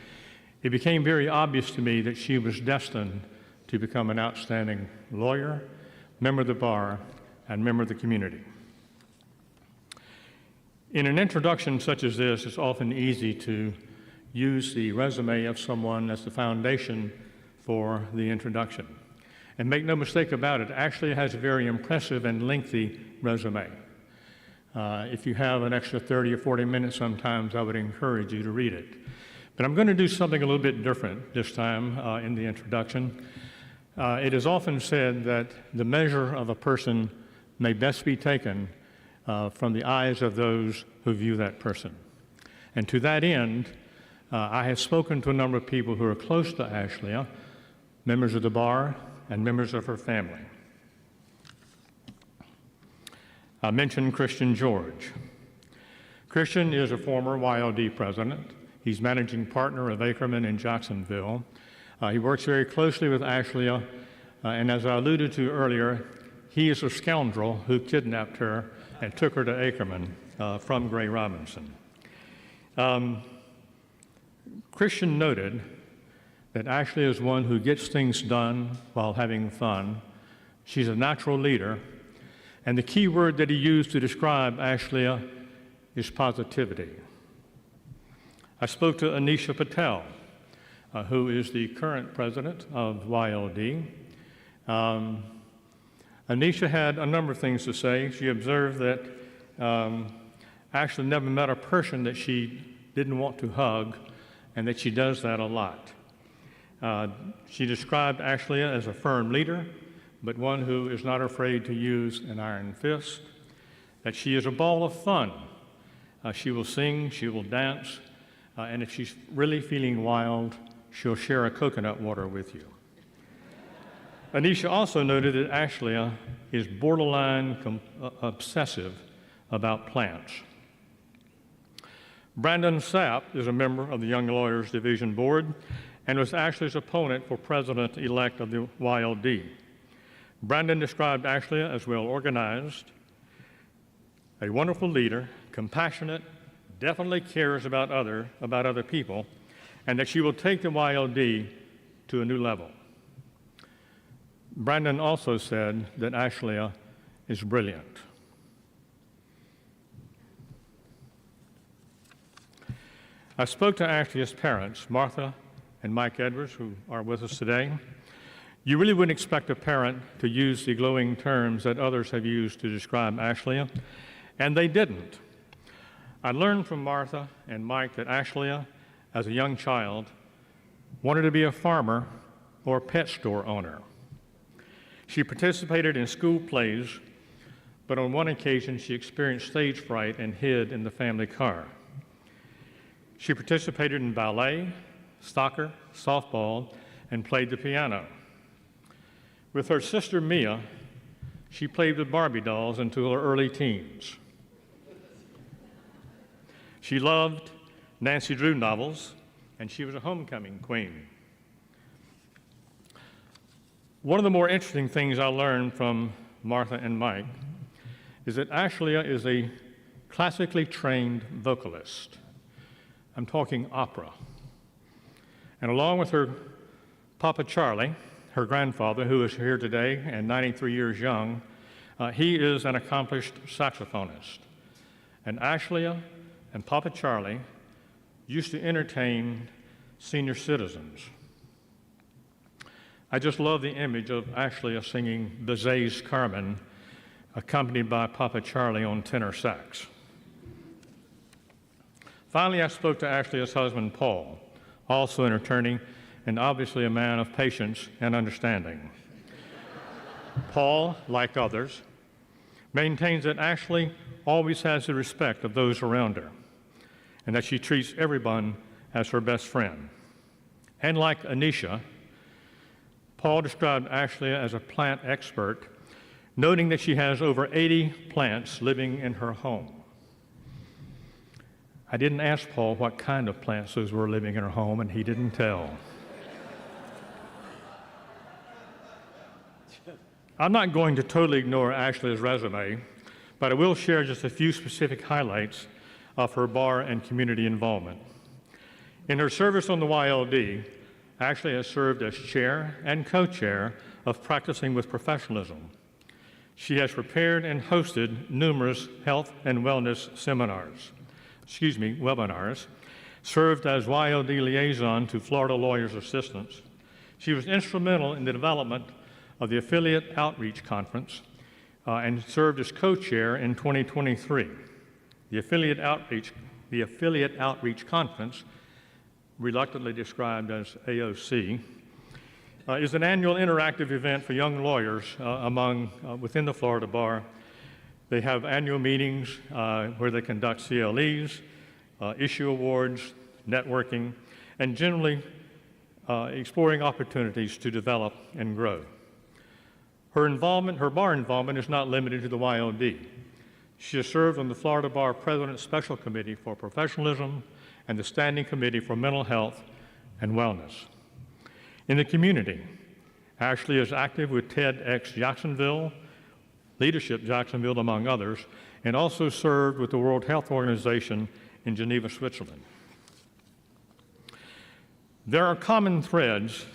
S12: it became very obvious to me that she was destined to become an outstanding lawyer, member of the bar, and member of the community. In an introduction such as this, it's often easy to use the resume of someone as the foundation for the introduction. And make no mistake about it, Ashley has a very impressive and lengthy resume. If you have an extra 30 or 40 minutes sometimes, I would encourage you to read it. But I'm going to do something a little bit different this time in the introduction. It is often said that the measure of a person may best be taken from the eyes of those who view that person. And to that end, I have spoken to a number of people who are close to Ashley, members of the bar and members of her family. I mentioned Christian George. Christian is a former YLD president. He's managing partner of Ackerman in Jacksonville. He works very closely with Ashley, and as I alluded to earlier, he is a scoundrel who kidnapped her and took her to Ackerman from Gray Robinson. Christian noted that Ashley is one who gets things done while having fun. She's a natural leader, and the key word that he used to describe Ashley is positivity. I spoke to Anisha Patel, who is the current president of YLD. Anisha had a number of things to say. She observed that Ashley never met a person that she didn't want to hug, and that she does that a lot. She described Ashley as a firm leader, but one who is not afraid to use an iron fist, that she is a ball of fun. She will sing, she will dance, and if she's really feeling wild, she'll share a coconut water with you. Anisha also noted that Ashley is borderline obsessive about plants. Brandon Sapp is a member of the Young Lawyers Division Board and was Ashley's opponent for president-elect of the YLD. Brandon described Ashley as well organized, a wonderful leader, compassionate, definitely cares about other people, and that she will take the YLD to a new level. Brandon also said that Ashley is brilliant. I spoke to Ashley's parents, Martha and Mike Edwards, who are with us today. You really wouldn't expect a parent to use the glowing terms that others have used to describe Ashley, and they didn't. I learned from Martha and Mike that Ashley, as a young child, wanted to be a farmer or a pet store owner. She participated in school plays, but on one occasion she experienced stage fright and hid in the family car. She participated in ballet, soccer, softball, and played the piano. With her sister Mia, she played with Barbie dolls until her early teens. She loved Nancy Drew novels, and she was a homecoming queen. One of the more interesting things I learned from Martha and Mike is that Ashley is a classically trained vocalist. I'm talking opera. And along with her Papa Charlie, her grandfather, who is here today and 93 years young, he is an accomplished saxophonist. And Ashley and Papa Charlie used to entertain senior citizens. I just love the image of Ashley singing Bizet's Carmen, accompanied by Papa Charlie on tenor sax. Finally, I spoke to Ashley's husband, Paul, also an attorney and obviously a man of patience and understanding. Paul, like others, maintains that Ashley always has the respect of those around her and that she treats everyone as her best friend. And like Anisha, Paul described Ashley as a plant expert, noting that she has over 80 plants living in her home. I didn't ask Paul what kind of plants those were living in her home, and he didn't tell. I'm not going to totally ignore Ashley's resume, but I will share just a few specific highlights of her bar and community involvement. In her service on the YLD, Ashley has served as chair and co-chair of Practicing with Professionalism. She has prepared and hosted numerous health and wellness webinars, served as YLD liaison to Florida Lawyers Assistance. She was instrumental in the development of the Affiliate Outreach Conference and served as co-chair in 2023. The Affiliate Outreach Conference, reluctantly described as AOC, is an annual interactive event for young lawyers within the Florida Bar. They have annual meetings where they conduct CLEs, issue awards, networking, and generally exploring opportunities to develop and grow. Her bar involvement is not limited to the YLD. She has served on the Florida Bar President's Special Committee for Professionalism and the Standing Committee for Mental Health and Wellness. In the community, Ashley is active with TEDx Jacksonville, Leadership Jacksonville, among others, and also served with the World Health Organization in Geneva, Switzerland. There are common threads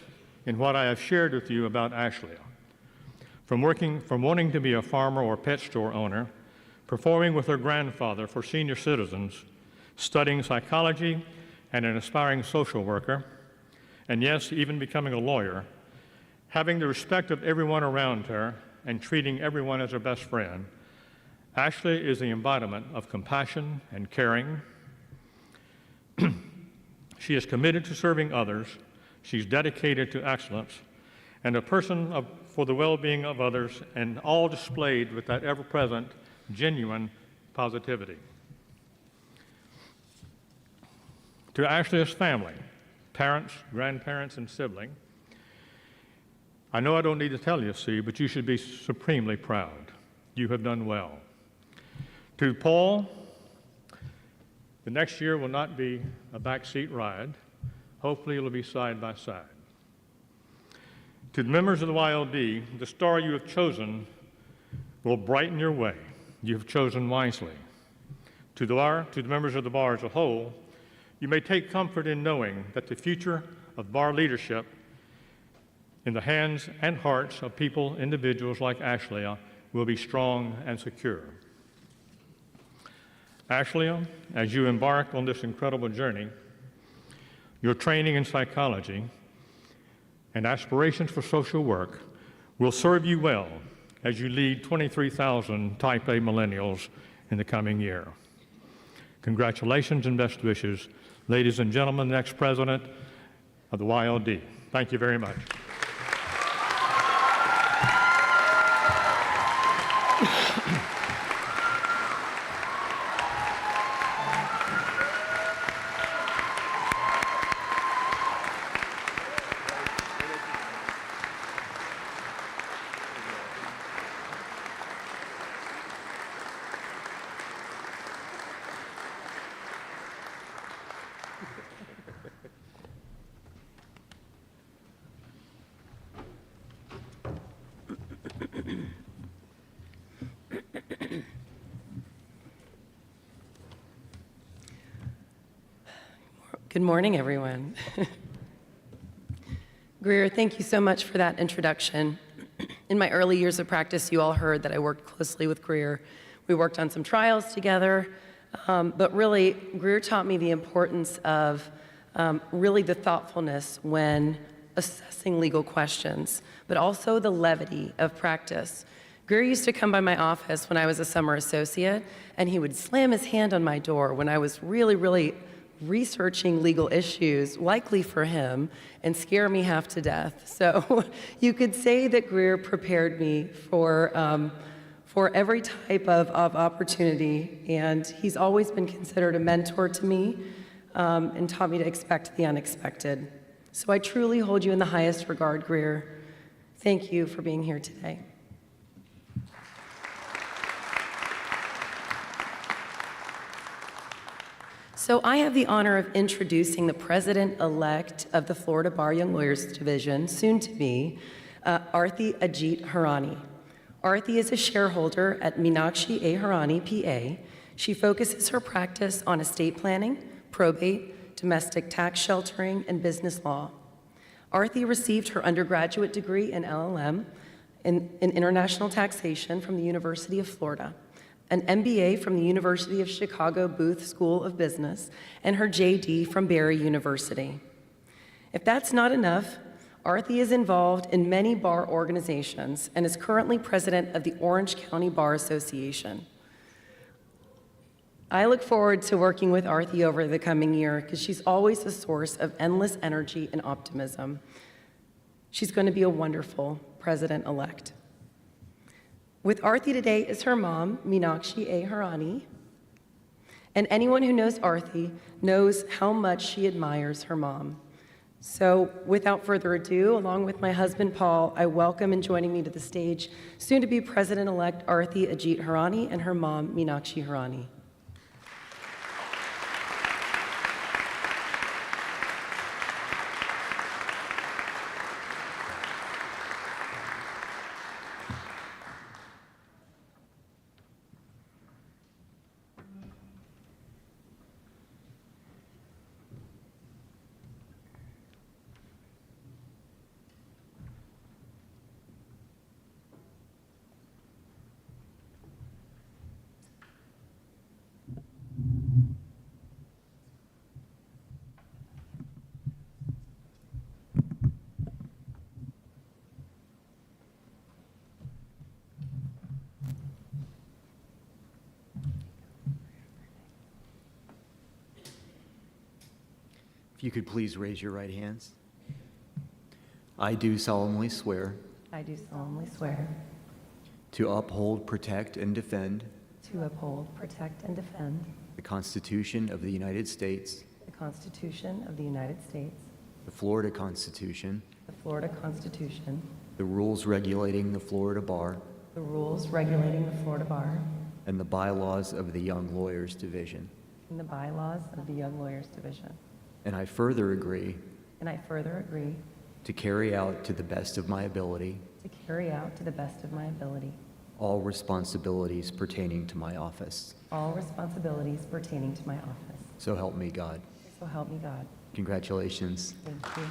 S12: in what I have shared with you about Ashley. From wanting to be a farmer or pet store owner, performing with her grandfather for senior citizens, studying psychology and an aspiring social worker, and yes, even becoming a lawyer, having the respect of everyone around her and treating everyone as her best friend, Ashley is the embodiment of compassion and caring. She is committed to serving others, she's dedicated to excellence, and a person for the well-being of others, and all displayed with that ever-present, genuine positivity. To Ashley's family, parents, grandparents, and siblings, I know I don't need to tell you, Steve, but you should be supremely proud. You have done well. To Paul, the next year will not be a backseat ride. Hopefully it'll be side by side. To the members of the YLD, the star you have chosen will brighten your way. You have chosen wisely. To the members of the bar as a whole, you may take comfort in knowing that the future of bar leadership in the hands and hearts of individuals like Ashley will be strong and secure. Ashley, as you embark on this incredible journey, your training in psychology and aspirations for social work will serve you well as you lead 23,000 Type A millennials in the coming year. Congratulations and best wishes. Ladies and gentlemen, the next president of the YLD. Thank you very much.
S13: Good morning, everyone. Greer, thank you so much for that introduction. In my early years of practice, you all heard that I worked closely with Greer. We worked on some trials together, but really, Greer taught me the importance of really the thoughtfulness when assessing legal questions, but also the levity of practice. Greer used to come by my office when I was a summer associate, and he would slam his hand on my door when I was really researching legal issues, likely for him, and scare me half to death. So you could say that Greer prepared me for every type of opportunity, and he's always been considered a mentor to me and taught me to expect the unexpected. So I truly hold you in the highest regard, Greer. Thank you for being here today. So I have the honor of introducing the president-elect of the Florida Bar Young Lawyers Division, soon to be, Arthi Ajit Hirani. Arthi is a shareholder at Meenakshi A. Hirani, PA. She focuses her practice on estate planning, probate, domestic tax sheltering, and business law. Arthi received her undergraduate degree in LLM in international taxation from the University of Florida, an MBA from the University of Chicago Booth School of Business, and her JD from Barry University. If that's not enough, Arthi is involved in many bar organizations and is currently president of the Orange County Bar Association. I look forward to working with Arthi over the coming year because she's always a source of endless energy and optimism. She's going to be a wonderful president-elect. With Arthi today is her mom, Meenakshi A. Hirani, and anyone who knows Arthi knows how much she admires her mom. So without further ado, along with my husband, Paul, I welcome and joining me to the stage, soon-to-be President-elect Arthi Ajit Hirani and her mom, Meenakshi Hirani.
S10: If you could please raise your right hands. I do solemnly swear
S13: I do solemnly swear
S10: to uphold, protect, and defend
S13: to uphold, protect, and defend
S10: the Constitution of the United States,
S13: the Constitution of the United States,
S10: the Florida Constitution,
S13: the Florida Constitution,
S10: the rules regulating the Florida Bar,
S13: the rules regulating the Florida Bar,
S10: and the bylaws of the Young Lawyers Division.
S13: and the bylaws of the Young Lawyers Division.
S10: And I further agree
S13: And I further agree
S10: to carry out to the best of my ability
S13: to carry out to the best of my ability
S10: all responsibilities pertaining to my office.
S13: all responsibilities pertaining to my office.
S10: So help me God.
S13: So help me God.
S10: Congratulations.
S13: Thank you.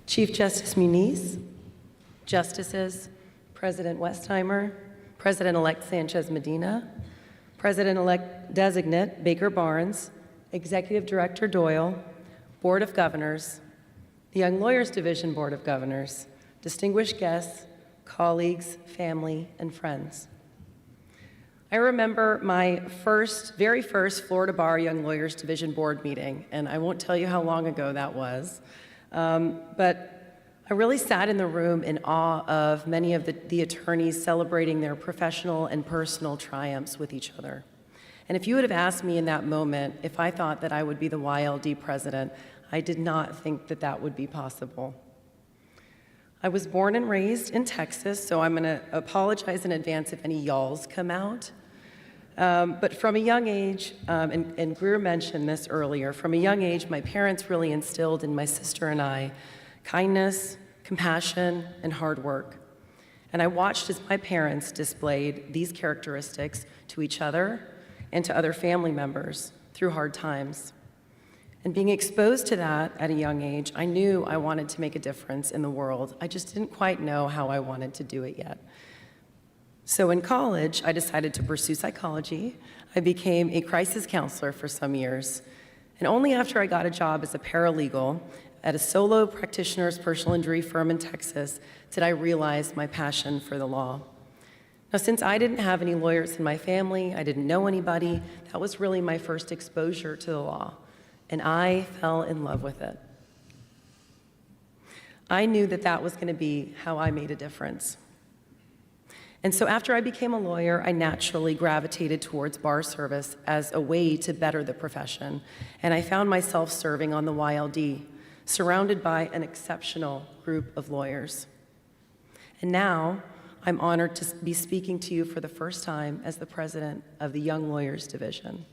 S13: Chief Justice Muniz, Justices, President Westheimer, President-elect Sanchez Medina, President-elect Designate Baker Barnes, Executive Director Doyle, Board of Governors, the Young Lawyers Division Board of Governors, distinguished guests, colleagues, family, and friends. I remember my very first Florida Bar Young Lawyers Division Board meeting, and I won't tell you how long ago that was. But I really sat in the room in awe of many of the attorneys celebrating their professional and personal triumphs with each other. And if you would have asked me in that moment if I thought that I would be the YLD president, I did not think that that would be possible. I was born and raised in Texas, so I'm going to apologize in advance if any y'alls come out. But from a young age, and Greer mentioned this earlier, from a young age, my parents really instilled in my sister and I kindness, compassion, and hard work. And I watched as my parents displayed these characteristics to each other and to other family members through hard times. And being exposed to that at a young age, I knew I wanted to make a difference in the world. I just didn't quite know how I wanted to do it yet. So in college, I decided to pursue psychology. I became a crisis counselor for some years. And only after I got a job as a paralegal at a solo practitioner's personal injury firm in Texas did I realize my passion for the law. Now, since I didn't have any lawyers in my family, I didn't know anybody, that was really my first exposure to the law. And I fell in love with it. I knew that that was going to be how I made a difference. And so after I became a lawyer, I naturally gravitated towards bar service as a way to better the profession. And I found myself serving on the YLD, surrounded by an exceptional group of lawyers. And now, I'm honored to be speaking to you for the first time as the president of the Young Lawyers Division.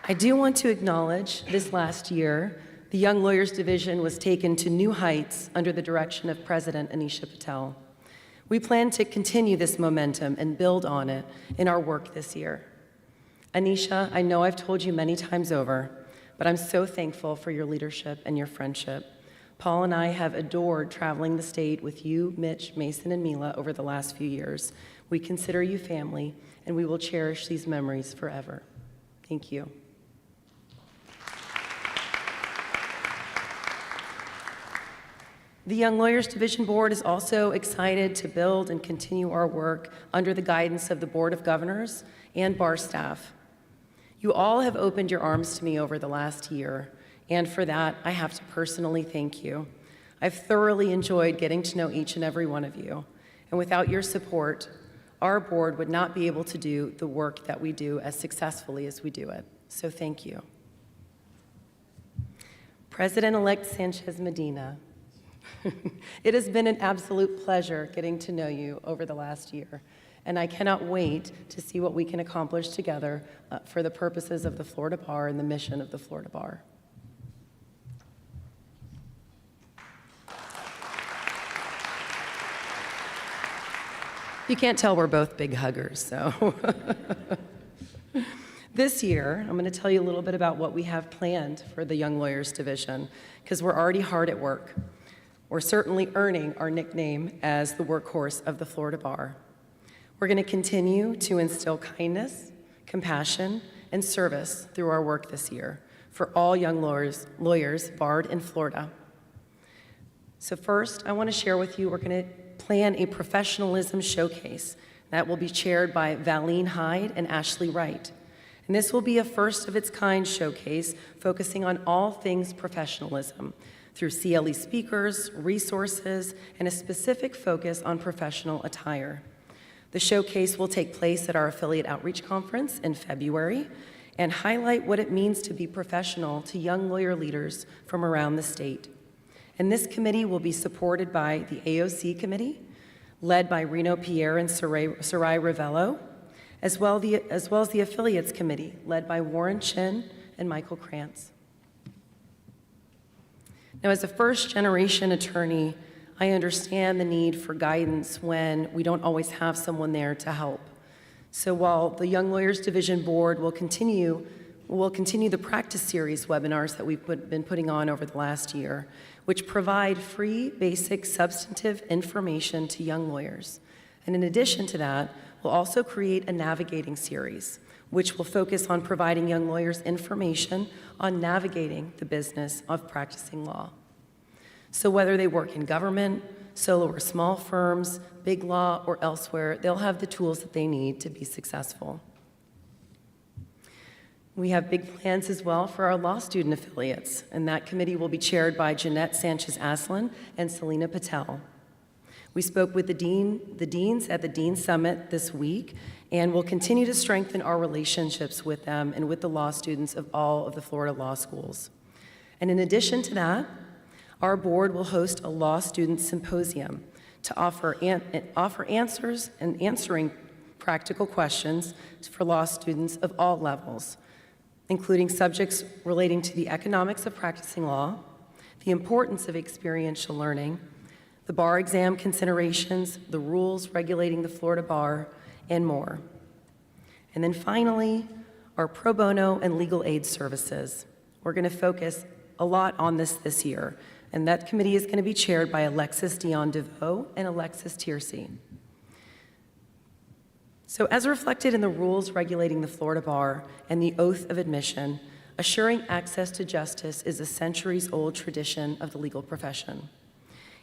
S13: I do want to acknowledge this last year, the Young Lawyers Division was taken to new heights under the direction of President Anisha Patel. We plan to continue this momentum and build on it in our work this year. Anisha, I know I've told you many times over, but I'm so thankful for your leadership and your friendship. Paul and I have adored traveling the state with you, Mitch, Mason, and Mila over the last few years. We consider you family, and we will cherish these memories forever. Thank you. The Young Lawyers Division Board is also excited to build and continue our work under the guidance of the Board of Governors and bar staff. You all have opened your arms to me over the last year, and for that, I have to personally thank you. I've thoroughly enjoyed getting to know each and every one of you, and without your support, our board would not be able to do the work that we do as successfully as we do it. So thank you. President-elect Sanchez Medina, it has been an absolute pleasure getting to know you over the last year, and I cannot wait to see what we can accomplish together for the purposes of the Florida Bar and the mission of the Florida Bar. You can't tell we're both big huggers, so. This year, I'm going to tell you a little bit about what we have planned for the Young Lawyers Division, because we're already hard at work. We're certainly earning our nickname as the workhorse of the Florida Bar. We're going to continue to instill kindness, compassion, and service through our work this year for all young lawyers barred in Florida. So first, I want to share with you, we're going to plan a professionalism showcase that will be chaired by Valine Hyde and Ashley Wright. And this will be a first-of-its-kind showcase focusing on all things professionalism, through CLE speakers, resources, and a specific focus on professional attire. The showcase will take place at our affiliate outreach conference in February and highlight what it means to be professional to young lawyer leaders from around the state. And this committee will be supported by the AOC committee, led by Reno Pierre and Sarai Ravello, as well as the affiliates committee, led by Warren Chin and Michael Krantz. Now, as a first-generation attorney, I understand the need for guidance when we don't always have someone there to help. So while the Young Lawyers Division Board will continue the practice series webinars that we've been putting on over the last year, which provide free, basic, substantive information to young lawyers. And in addition to that, we'll also create a navigating series, which will focus on providing young lawyers information on navigating the business of practicing law. So whether they work in government, solo or small firms, big law, or elsewhere, they'll have the tools that they need to be successful. We have big plans as well for our law student affiliates, and that committee will be chaired by Jeanette Sanchez Aslan and Selena Patel. We spoke with the deans at the Dean Summit this week, and will continue to strengthen our relationships with them and with the law students of all of the Florida law schools. And in addition to that, our board will host a law student symposium to offer answers and answering practical questions for law students of all levels, including subjects relating to the economics of practicing law, the importance of experiential learning, the bar exam considerations, the rules regulating the Florida bar, and more. And then finally, our pro bono and legal aid services. We're going to focus a lot on this year, and that committee is going to be chaired by Alexis Dion DeVoe and Alexis Tiercy. So as reflected in the rules regulating the Florida bar and the oath of admission, assuring access to justice is a centuries-old tradition of the legal profession.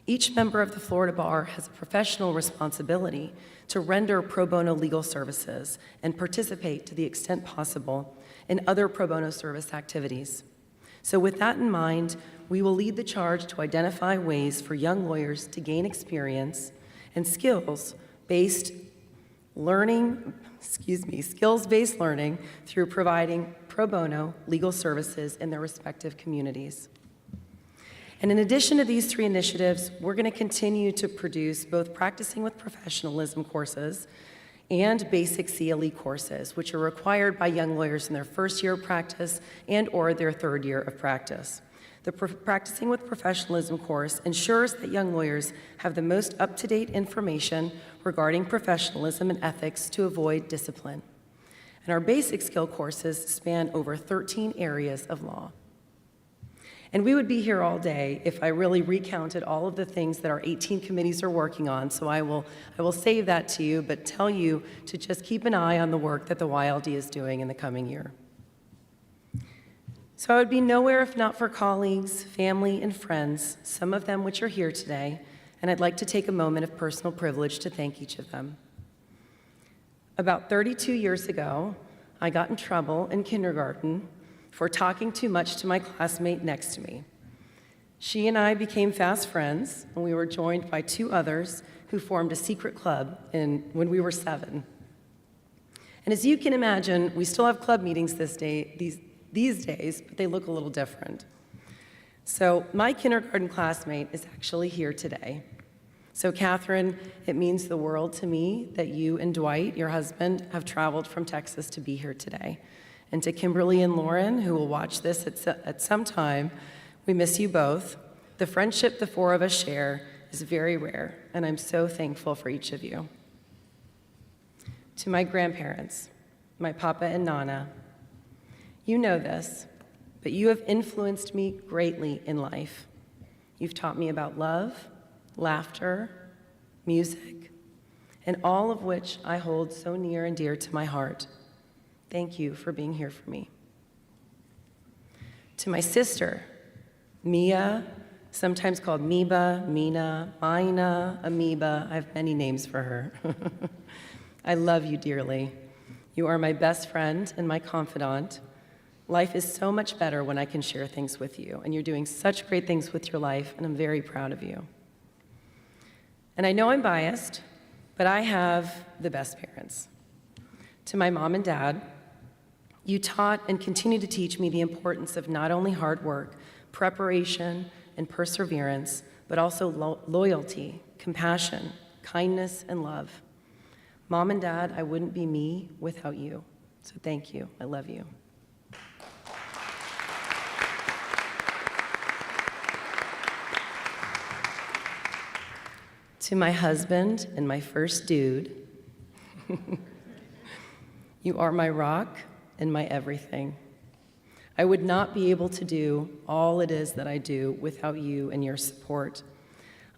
S13: Each member of the Florida bar has a professional responsibility to render pro bono legal services and participate to the extent possible in other pro bono service activities. So with that in mind, we will lead the charge to identify ways for young lawyers to gain experience and skills-based learning through providing pro bono legal services in their respective communities. And in addition to these three initiatives, we're going to continue to produce both practicing with professionalism courses and basic CLE courses, which are required by young lawyers in their first year of practice and or their third year of practice. The Practicing with Professionalism course ensures that young lawyers have the most up-to-date information regarding professionalism and ethics to avoid discipline. And our basic skill courses span over 13 areas of law. And we would be here all day if I really recounted all of the things that our 18 committees are working on, so I will save that to you, but tell you to just keep an eye on the work that the YLD is doing in the coming year. So I would be nowhere if not for colleagues, family, and friends, some of them which are here today, and I'd like to take a moment of personal privilege to thank each of them. About 32 years ago, I got in trouble in kindergarten for talking too much to my classmate next to me. She and I became fast friends, and we were joined by two others who formed a secret club when we were 7. And as you can imagine, we still have club meetings these days, but they look a little different. So my kindergarten classmate is actually here today. So Catherine, it means the world to me that you and Dwight, your husband, have traveled from Texas to be here today. And to Kimberly and Lauren, who will watch this at some time, we miss you both. The friendship the four of us share is very rare, and I'm so thankful for each of you. To my grandparents, my Papa and Nana, you know this, but you have influenced me greatly in life. You've taught me about love, laughter, music, and all of which I hold so near and dear to my heart. Thank you for being here for me. To my sister, Mia, sometimes called Meba, Mina, Mina, Amoeba. I have many names for her. I love you dearly. You are my best friend and my confidant. Life is so much better when I can share things with you, and you're doing such great things with your life, and I'm very proud of you. And I know I'm biased, but I have the best parents. To my mom and dad, you taught and continue to teach me the importance of not only hard work, preparation, and perseverance, but also loyalty, compassion, kindness, and love. Mom and Dad, I wouldn't be me without you. So thank you. I love you. To my husband and my first dude, you are my rock and my everything. I would not be able to do all it is that I do without you and your support.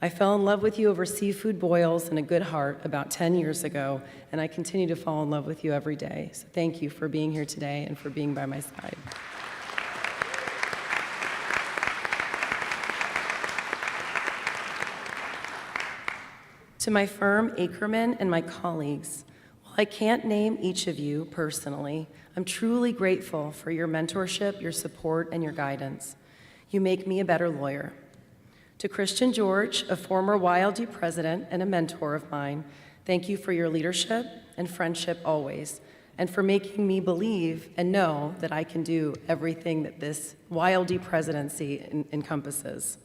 S13: I fell in love with you over seafood boils and a good heart about 10 years ago, and I continue to fall in love with you every day. So thank you for being here today and for being by my side. To my firm, Ackerman, and my colleagues, while I can't name each of you personally, I'm truly grateful for your mentorship, your support, and your guidance. You make me a better lawyer. To Christian George, a former YLD president and a mentor of mine, thank you for your leadership and friendship always, and for making me believe and know that I can do everything that this YLD presidency encompasses.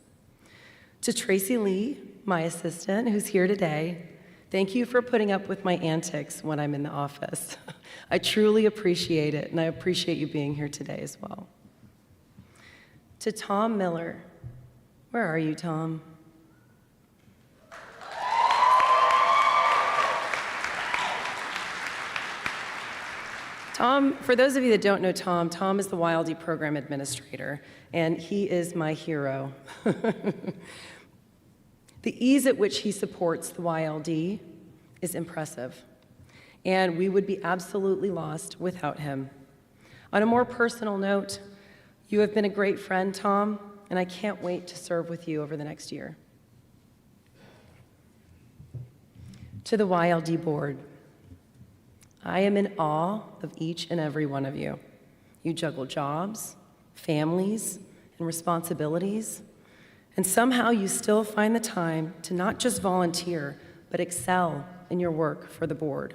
S13: To Tracy Lee, my assistant, who's here today, thank you for putting up with my antics when I'm in the office. I truly appreciate it, and I appreciate you being here today as well. To Tom Miller, where are you, Tom? Tom, for those of you that don't know Tom, Tom is the YLD program administrator, and he is my hero. The ease at which he supports the YLD is impressive, and we would be absolutely lost without him. On a more personal note, you have been a great friend, Tom, and I can't wait to serve with you over the next year. To the YLD board, I am in awe of each and every one of you. You juggle jobs, families, and responsibilities, and somehow you still find the time to not just volunteer, but excel in your work for the board.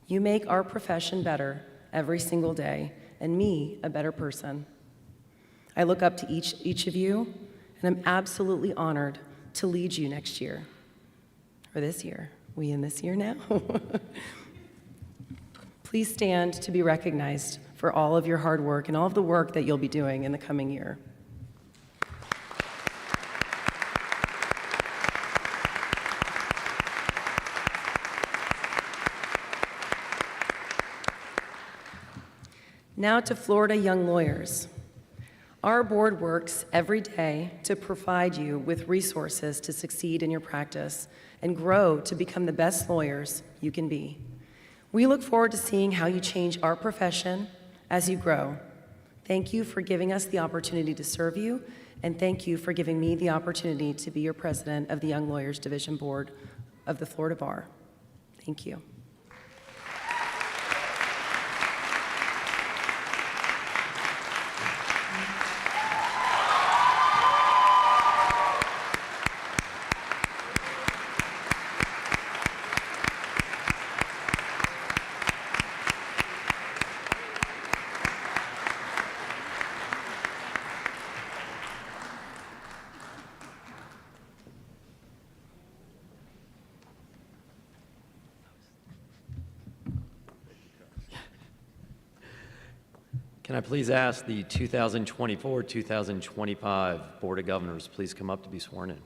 S13: You make our profession better every single day, and me a better person. I look up to each of you, and I'm absolutely honored to lead you next year, or this year. We in this year now? Please stand to be recognized for all of your hard work and all of the work that you'll be doing in the coming year. Now to Florida Young Lawyers. Our board works every day to provide you with resources to succeed in your practice and grow to become the best lawyers you can be. We look forward to seeing how you change our profession as you grow. Thank you for giving us the opportunity to serve you, and thank you for giving me the opportunity to be your president of the Young Lawyers Division Board of the Florida Bar. Thank you.
S1: Can I please ask the 2024-2025 Board of Governors please come up to be sworn in?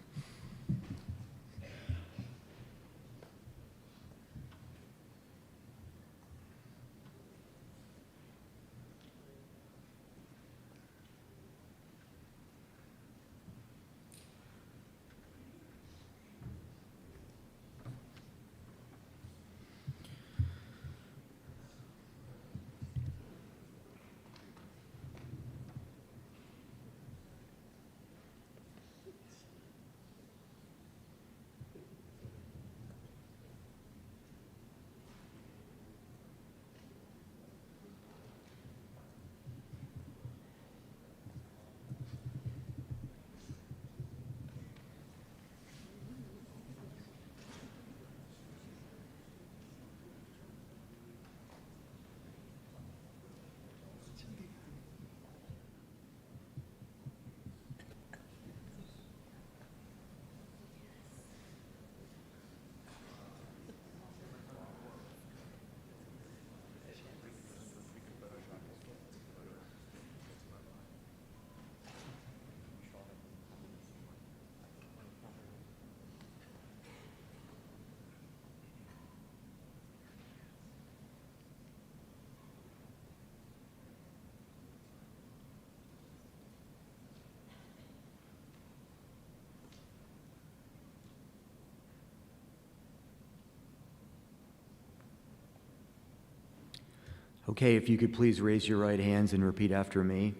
S10: Okay, if you could please raise your right hands and repeat after me.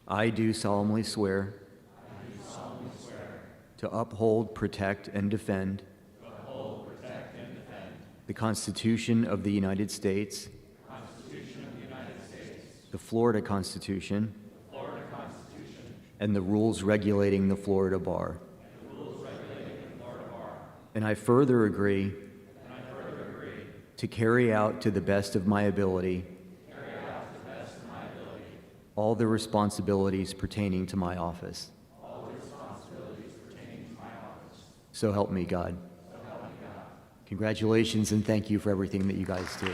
S10: I do solemnly swear, to uphold, protect, and defend the Constitution of the United States, the Florida Constitution, and the rules regulating the Florida Bar. And I further agree to carry out to the best of my ability all the responsibilities pertaining to my office. So help me God. Congratulations and thank you for everything that you guys do.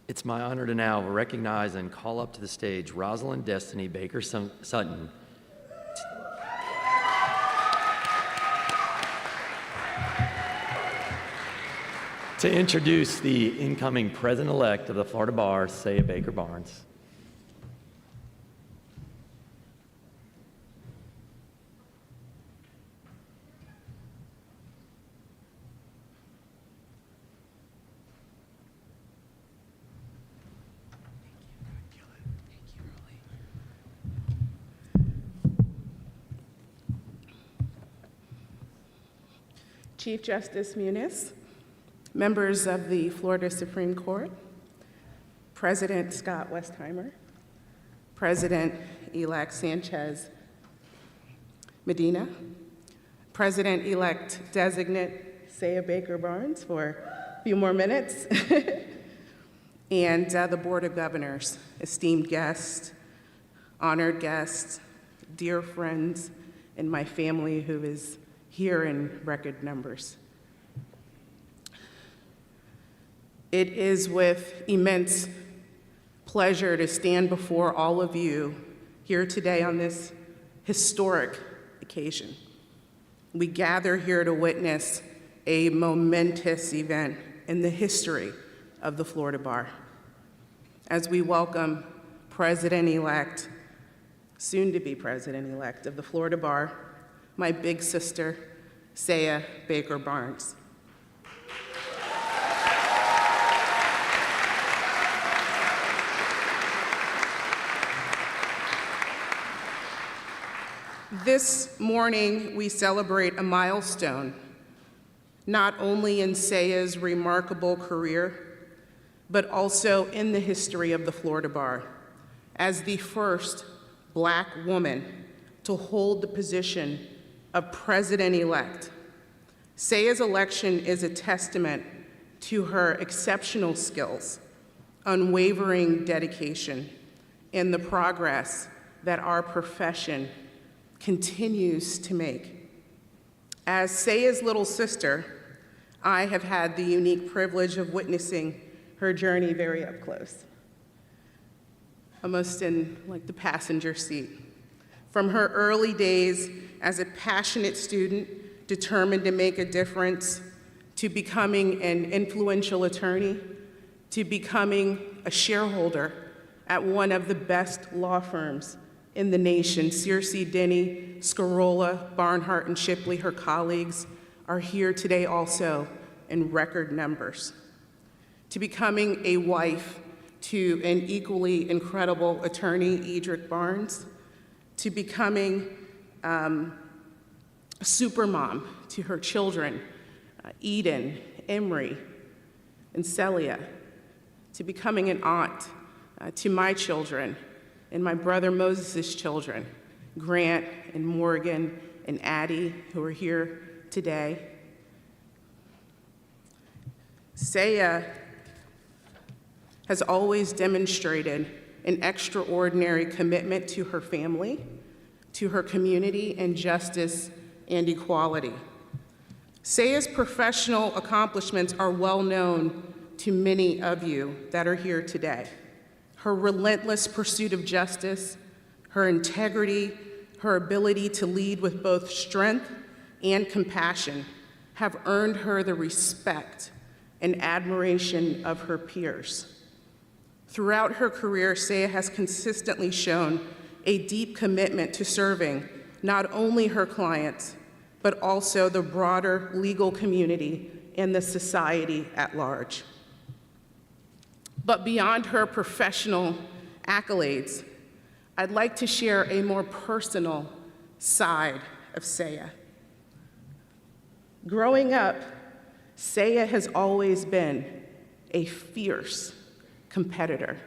S1: It's my honor to now recognize and call up to the stage Rosalind Destiny Baker Sutton. To introduce the incoming president-elect of the Florida Bar, Saya Baker Barnes.
S14: Chief Justice Muniz, members of the Florida Supreme Court, President Scott Westheimer, President-elect Sanchez Medina, President-elect designate Saya Baker Barnes for a few more minutes, and the Board of Governors, esteemed guests, honored guests, dear friends, and my family who is here in record numbers. It is with immense pleasure to stand before all of you here today on this historic occasion. We gather here to witness a momentous event in the history of the Florida Bar as we welcome President-elect, soon-to-be President-elect of the Florida Bar, my big sister, Saya Baker Barnes. This morning, we celebrate a milestone, not only in Saya's remarkable career, but also in the history of the Florida Bar, as the first Black woman to hold the position of President-elect. Saya's election is a testament to her exceptional skills, unwavering dedication, and the progress that our profession continues to make. As Saya's little sister, I have had the unique privilege of witnessing her journey very up close, almost in like the passenger seat. From her early days as a passionate student determined to make a difference, to becoming an influential attorney, to becoming a shareholder at one of the best law firms in the nation, Searcy, Denny, Scarola, Barnhart, and Shipley, her colleagues, are here today also in record numbers. To becoming a wife to an equally incredible attorney, Edric Barnes, to becoming a supermom to her children, Eden, Emery, and Celia, to becoming an aunt to my children and my brother Moses' children, Grant and Morgan and Addie, who are here today. Saya has always demonstrated an extraordinary commitment to her family, to her community, and justice and equality. Saya's professional accomplishments are well known to many of you that are here today. Her relentless pursuit of justice, her integrity, her ability to lead with both strength and compassion have earned her the respect and admiration of her peers. Throughout her career, Saya has consistently shown a deep commitment to serving not only her clients, but also the broader legal community and the society at large. But beyond her professional accolades, I'd like to share a more personal side of Saya. Growing up, Saya has always been a fierce competitor.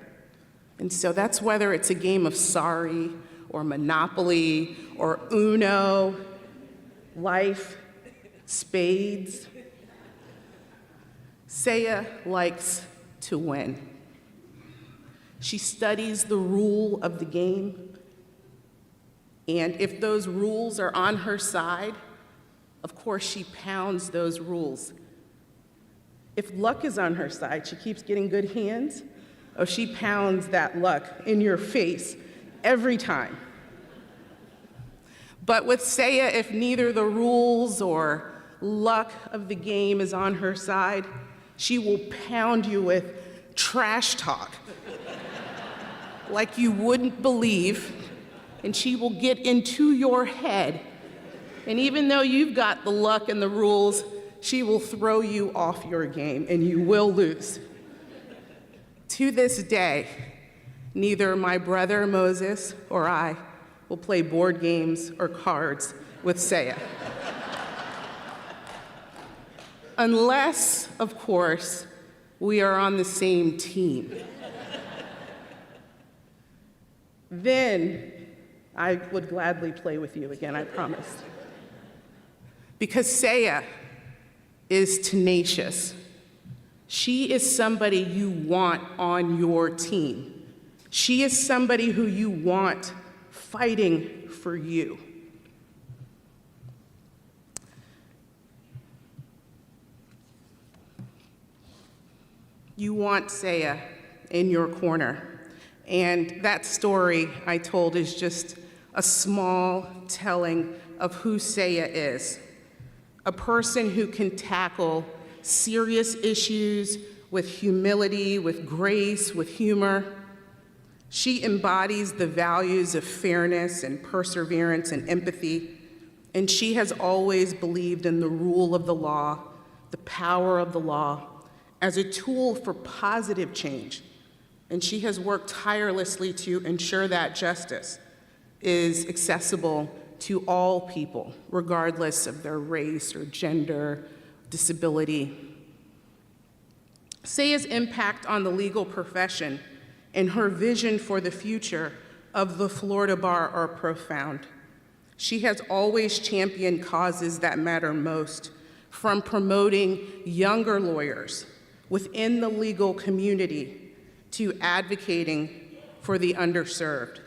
S14: And so that's whether it's a game of Sorry or Monopoly or Uno, life, spades. Saya likes to win. She studies the rule of the game, and if those rules are on her side, of course she pounds those rules. If luck is on her side, she keeps getting good hands, or she pounds that luck in your face every time. But with Saya, if neither the rules or luck of the game is on her side, she will pound you with trash talk like you wouldn't believe, and she will get into your head. And even though you've got the luck and the rules, she will throw you off your game and you will lose. To this day, neither my brother Moses or I will play board games or cards with Saya. Unless, of course, we are on the same team. Then I would gladly play with you again, I promise. Because Saya is tenacious. She is somebody you want on your team. She is somebody who you want fighting for you. You want Saya in your corner. And that story I told is just a small telling of who Saya is. A person who can tackle serious issues with humility, with grace, with humor. She embodies the values of fairness and perseverance and empathy, and she has always believed in the rule of the law, the power of the law, as a tool for positive change. And she has worked tirelessly to ensure that justice is accessible to all people, regardless of their race or gender, disability. Saya's impact on the legal profession and her vision for the future of the Florida Bar are profound. She has always championed causes that matter most, from promoting younger lawyers within the legal community to advocating for the underserved.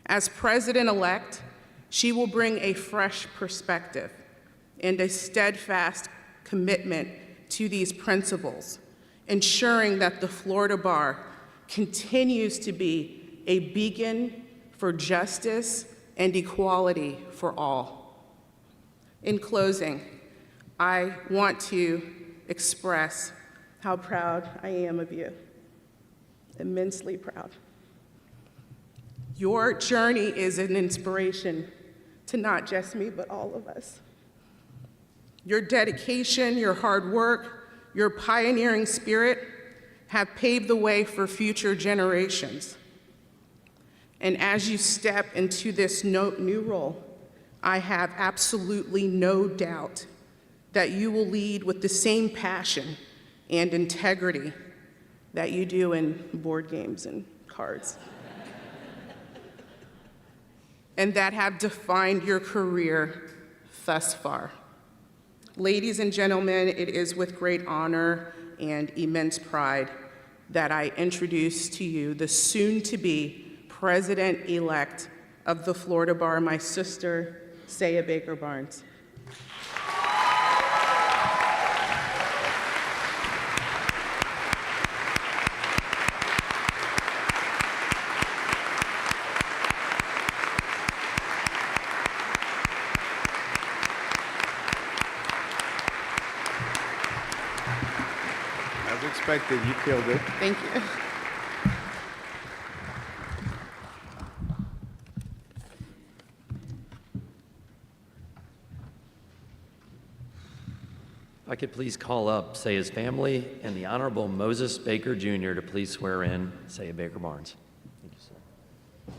S14: As president-elect, she will bring a fresh perspective and a steadfast commitment to these principles, ensuring that the Florida Bar continues to be a beacon for justice and equality for all. In closing, I want to express how proud I am of you, immensely proud. Your journey is an inspiration to not just me, but all of us. Your dedication, your hard work, your pioneering spirit have paved the way for future generations. And as you step into this new role, I have absolutely no doubt that you will lead with the same passion and integrity that you do in board games and cards, and that have defined your career thus far. Ladies and gentlemen, it is with great honor and immense pride that I introduce to you the soon-to-be president-elect of the Florida Bar, my sister, Saya Baker Barnes.
S3: expected. You killed it.
S14: Thank you.
S1: If I could please call up Saya's family and the Honorable Moses Baker Jr. to please swear in Saya Baker Barnes. Thank you, sir.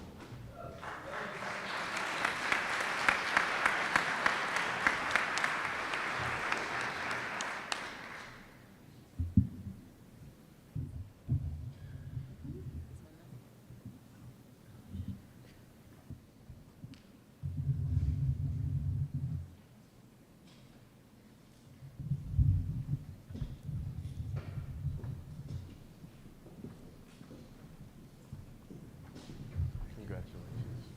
S11: Congratulations.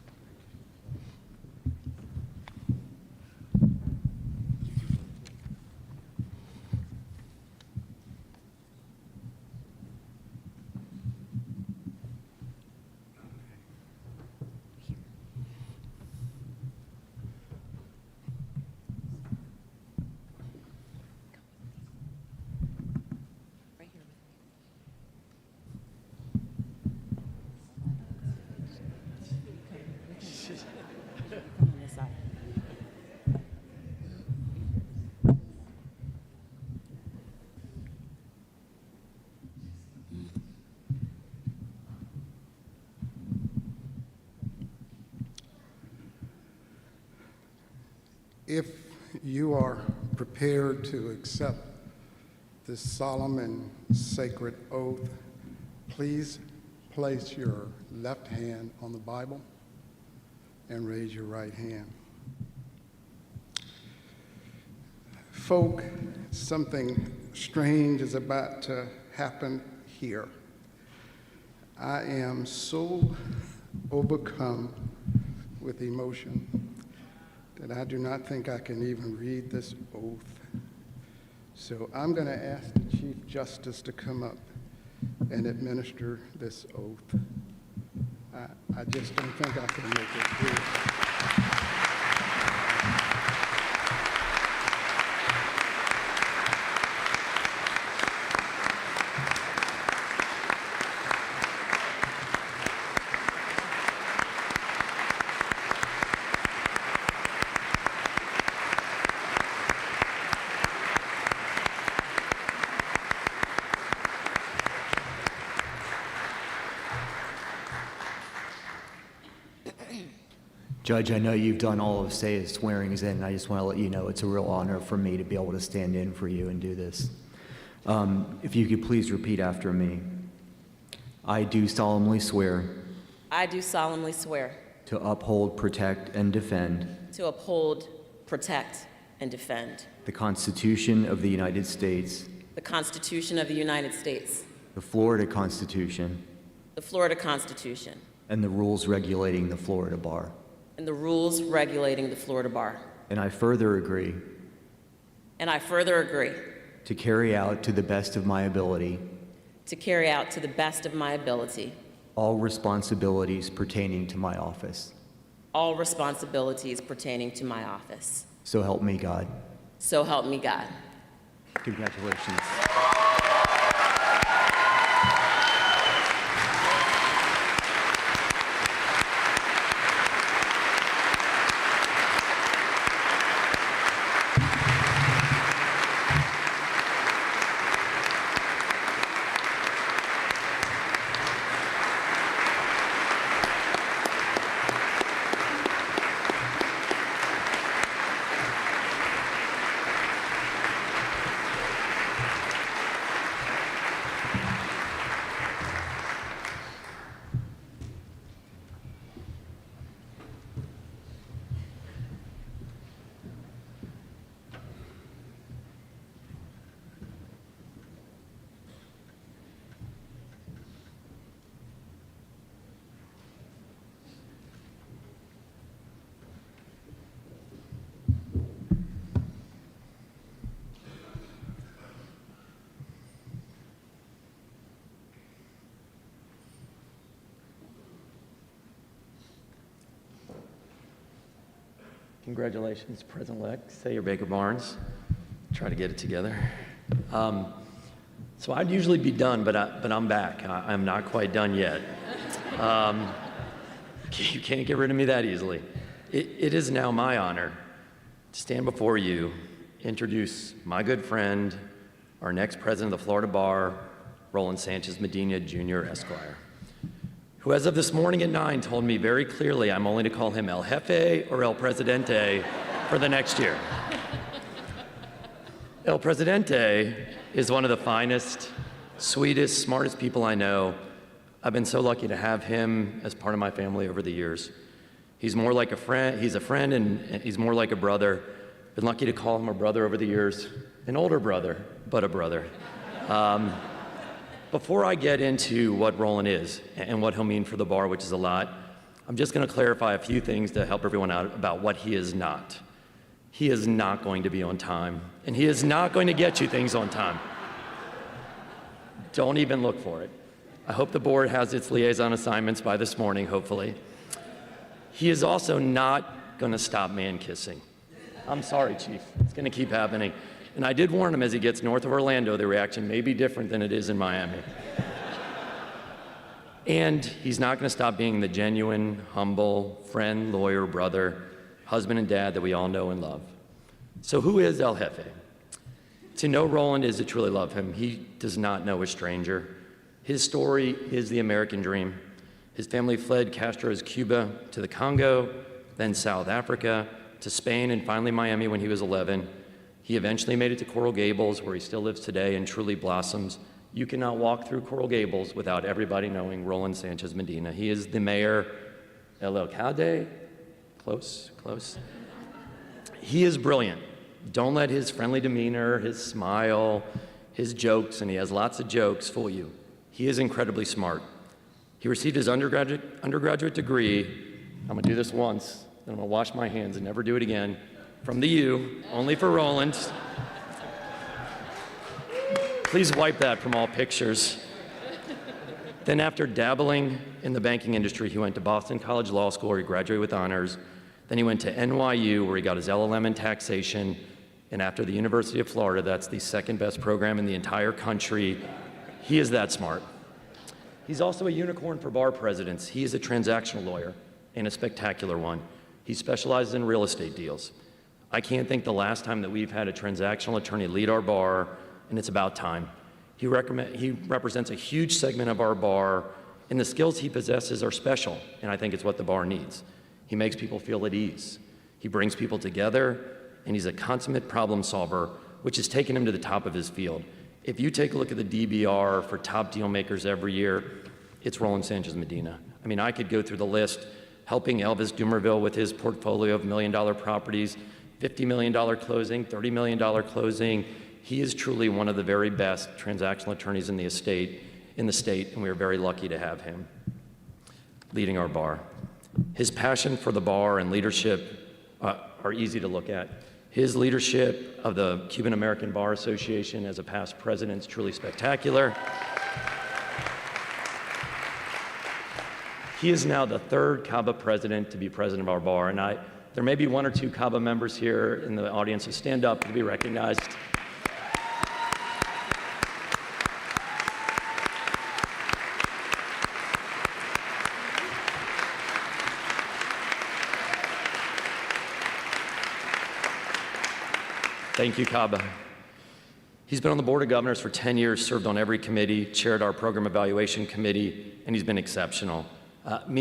S7: If you are prepared to accept this solemn and sacred oath, please place your left hand on the Bible and raise your right hand. Folk, something strange is about to happen here. I am so overcome with emotion that I do not think I can even read this oath. So I'm going to ask the Chief Justice to come up and administer this oath. I just don't think I can make it through.
S10: Judge, I know you've done all of Saya's swearings in, and I just want to let you know it's a real honor for me to be able to stand in for you and do this. If you could please repeat after me. I do solemnly swear
S4: I do solemnly swear
S10: to uphold, protect, and defend
S4: to uphold, protect, and defend
S10: the Constitution of the United States,
S4: the Constitution of the United States,
S10: the Florida Constitution,
S4: the Florida Constitution,
S10: and the rules regulating the Florida Bar.
S4: and the rules regulating the Florida Bar.
S10: And I further agree
S4: And I further agree
S10: to carry out to the best of my ability
S4: to carry out to the best of my ability
S10: all responsibilities pertaining to my office.
S4: all responsibilities pertaining to my office.
S10: So help me God.
S4: So help me God.
S10: Congratulations.
S1: Congratulations, President-elect Saya Baker Barnes. Try to get it together. So I'd usually be done, but I'm back. I'm not quite done yet. You can't get rid of me that easily. It is now my honor to stand before you, introduce my good friend, our next president of the Florida Bar, Roland Sanchez Medina, Jr., Esquire, who as of this morning at 9 told me very clearly I'm only to call him El Jefe or El Presidente for the next year. El Presidente is one of the finest, sweetest, smartest people I know. I've been so lucky to have him as part of my family over the years. He's more like a friend, he's a friend and he's more like a brother. Been lucky to call him a brother over the years. An older brother, but a brother. Before I get into what Roland is and what he'll mean for the bar, which is a lot, I'm just gonna clarify a few things to help everyone out about what he is not. He is not going to be on time, and he is not going to get you things on time. Don't even look for it. I hope the board has its liaison assignments by this morning, hopefully. He is also not gonna stop man kissing. I'm sorry, Chief, it's gonna keep happening. And I did warn him as he gets north of Orlando, the reaction may be different than it is in Miami. And he's not gonna stop being the genuine, humble, friend, lawyer, brother, husband and dad that we all know and love. So who is El Jefe? To know Roland is to truly love him. He does not know a stranger. His story is the American dream. His family fled Castro's Cuba to the Congo, then South Africa, to Spain, and finally Miami when he was 11. He eventually made it to Coral Gables, where he still lives today and truly blossoms. You cannot walk through Coral Gables without everybody knowing Roland Sanchez Medina. He is the mayor, El Alcalde. Close, close. He is brilliant. Don't let his friendly demeanor, his smile, his jokes, and he has lots of jokes, fool you. He is incredibly smart. He received his undergraduate degree. I'm gonna do this once, then I'm gonna wash my hands and never do it again. From the U, only for Roland. Please wipe that from all pictures. Then after dabbling in the banking industry, he went to Boston College Law School where he graduated with honors. Then he went to NYU where he got his LLM in taxation. And after the University of Florida, that's the second best program in the entire country. He is that smart. He's also a unicorn for bar presidents. He is a transactional lawyer and a spectacular one. He specializes in real estate deals. I can't think the last time that we've had a transactional attorney lead our bar, and it's about time. He represents a huge segment of our bar, and the skills he possesses are special, and I think it's what the bar needs. He makes people feel at ease. He brings people together, and he's a consummate problem solver, which has taken him to the top of his field. If you take a look at the DBR for top deal makers every year, it's Roland Sanchez Medina. I mean, I could go through the list, helping Elvis Dumervil with his portfolio of $1 million properties, $50 million closing, $30 million closing. He is truly one of the very best transactional attorneys in the state, and we are very lucky to have him leading our bar. His passion for the bar and leadership are easy to look at. His leadership of the Cuban American Bar Association as a past president is truly spectacular. He is now the third CABA president to be president of our bar, and there may be one or two CABA members here in the audience who stand up to be recognized. Thank you, CABA. He's been on the Board of Governors for 10 years, served on every committee, chaired our program evaluation committee, and he's been exceptional.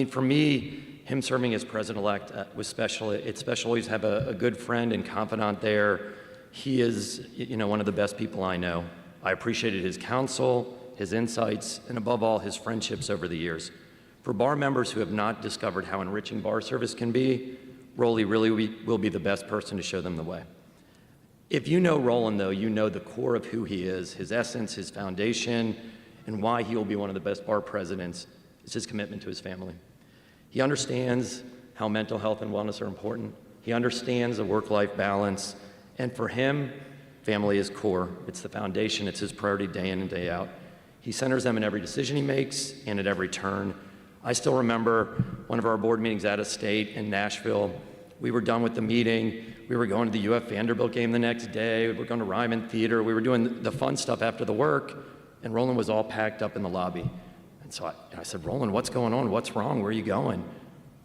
S1: For me, him serving as president-elect was special. It's special always have a good friend and confidant there. He is, one of the best people I know. I appreciated his counsel, his insights, and above all, his friendships over the years. For bar members who have not discovered how enriching bar service can be, Rolly really will be the best person to show them the way. If you know Roland, though, you know the core of who he is, his essence, his foundation, and why he will be one of the best bar presidents is his commitment to his family. He understands how mental health and wellness are important. He understands the work-life balance, and for him, family is core. It's the foundation. It's his priority day in and day out. He centers them in every decision he makes and at every turn. I still remember one of our board meetings out of state in Nashville. We were done with the meeting. We were going to the UF Vanderbilt game the next day. We were going to Ryman Theater. We were doing the fun stuff after the work. and Roland was all packed up in the lobby. And so I said, Roland, what's going on? What's wrong? Where are you going?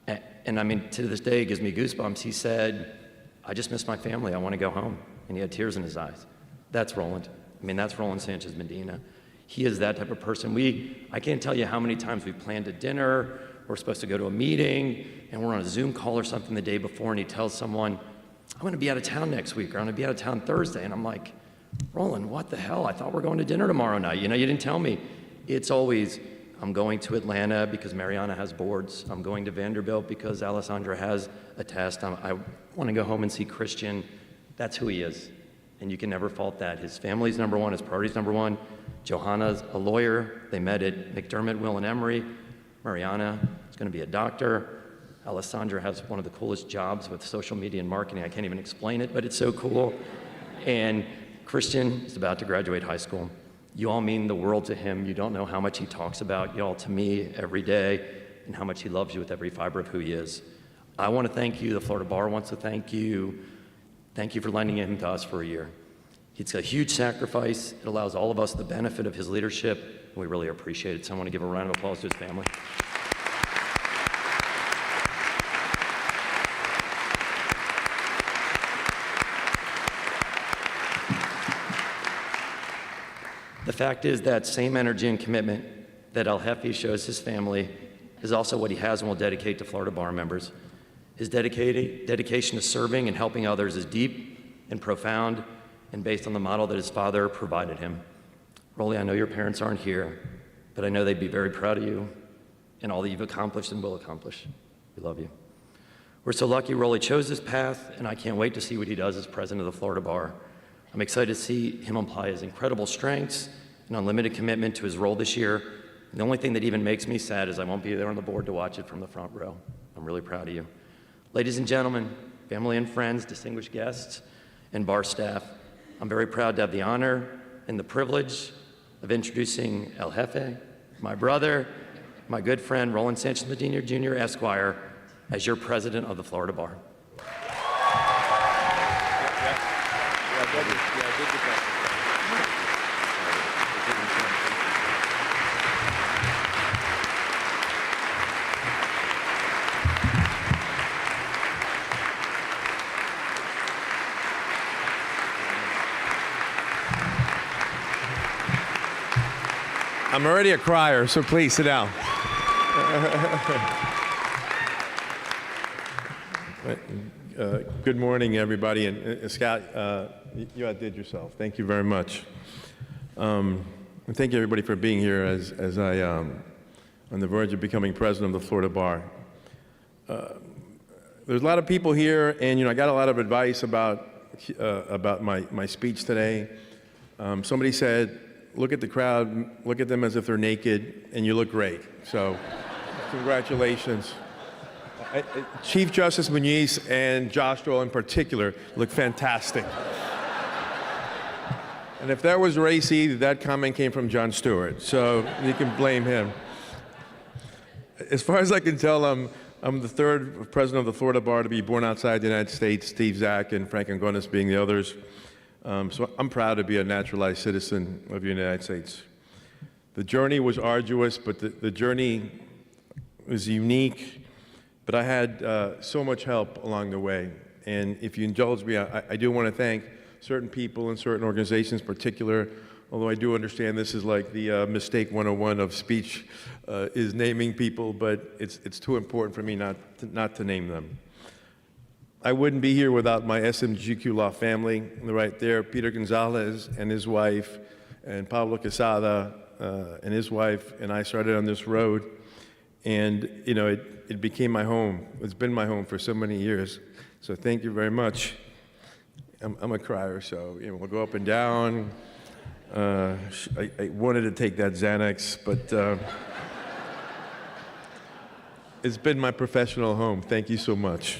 S1: And I mean, to this day, it gives me goosebumps. He said, I just miss my family. I want to go home. And he had tears in his eyes. That's Roland. I mean, that's Roland Sanchez Medina. He is that type of person. I can't tell you how many times we planned a dinner, we're supposed to go to a meeting, and we're on a Zoom call or something the day before, and he tells someone, I'm going to be out of town next week, or I'm going to be out of town Thursday. And I'm like, Roland, what the hell? I thought we're going to dinner tomorrow night. You didn't tell me. It's always, I'm going to Atlanta because Mariana has boards. I'm going to Vanderbilt because Alessandra has a test. I want to go home and see Christian. That's who he is. And you can never fault that. His family's number one, his priority's number one. Johanna's a lawyer. They met at McDermott, Will and Emery. Mariana is going to be a doctor. Alessandra has one of the coolest jobs with social media and marketing. I can't even explain it, but it's so cool. And Christian is about to graduate high school. You all mean the world to him. You don't know how much he talks about y'all to me every day and how much he loves you with every fiber of who he is. I want to thank you. The Florida Bar wants to thank you. Thank you for lending him to us for a year. It's a huge sacrifice. It allows all of us the benefit of his leadership, and we really appreciate it. So I want to give a round of applause to his family. The fact is that same energy and commitment that El Jefe shows his family is also what he has and will dedicate to Florida Bar members. His dedication to serving and helping others is deep and profound and based on the model that his father provided him. Rolly, I know your parents aren't here, but I know they'd be very proud of you and all that you've accomplished and will accomplish. We love you. We're so lucky Rolly chose this path, and I can't wait to see what he does as president of the Florida Bar. I'm excited to see him apply his incredible strengths and unlimited commitment to his role this year. And the only thing that even makes me sad is I won't be there on the board to watch it from the front row. I'm really proud of you. Ladies and gentlemen, family and friends, distinguished guests, and bar staff, I'm very proud to have the honor and the privilege of introducing El Jefe, my brother, my good friend, Roland Sanchez Medina Jr., Esquire, as your president of the Florida Bar.
S15: I'm already a crier, so please sit down. Good morning, everybody. And Scott, you outdid yourself. Thank you very much. And thank you, everybody, for being here as I on the verge of becoming president of the Florida Bar. There's a lot of people here, and I got a lot of advice about my speech today. Somebody said, look at the crowd, look at them as if they're naked, and you look great. So, congratulations. Chief Justice Muniz and Josh Doyle in particular look fantastic. And if that was racy, that comment came from Jon Stewart, so you can blame him. As far as I can tell, I'm the third president of the Florida Bar to be born outside the United States, Steve Zack and Frank Angonis being the others. So I'm proud to be a naturalized citizen of the United States. The journey was arduous, but the journey was unique. But I had so much help along the way. And if you indulge me, I do want to thank certain people and certain organizations in particular, although I do understand this is like the mistake 101 of speech is naming people, but it's too important for me not to name them. I wouldn't be here without my SMGQ Law family, right there, Peter Gonzalez and his wife, and Pablo Quesada and his wife, and I started on this road, and it became my home. It's been my home for so many years, so thank you very much. I'm a crier, so we'll go up and down. I wanted to take that Xanax, but it's been my professional home. Thank you so much.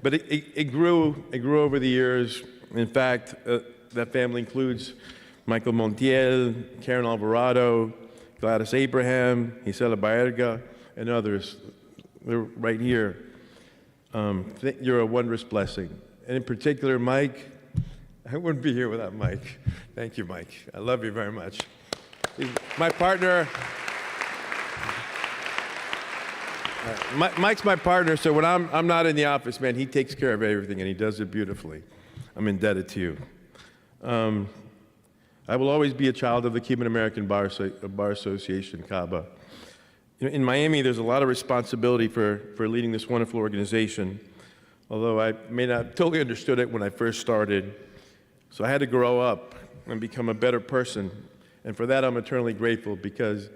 S15: But it grew over the years. In fact, that family includes Michael Montiel, Karen Alvarado, Gladys Abraham, Gisela Baerga, and others. They're right here. You're a wondrous blessing. And in particular, Mike, I wouldn't be here without Mike. Thank you, Mike. I love you very much. My partner, Mike's my partner, so when I'm not in the office, man, he takes care of everything, and he does it beautifully. I'm indebted to you. I will always be a child of the Cuban American Bar Association, CABA. In Miami, there's a lot of responsibility for leading this wonderful organization, although I may not have totally understood it when I first started. So I had to grow up and become a better person, and for that I'm eternally grateful, because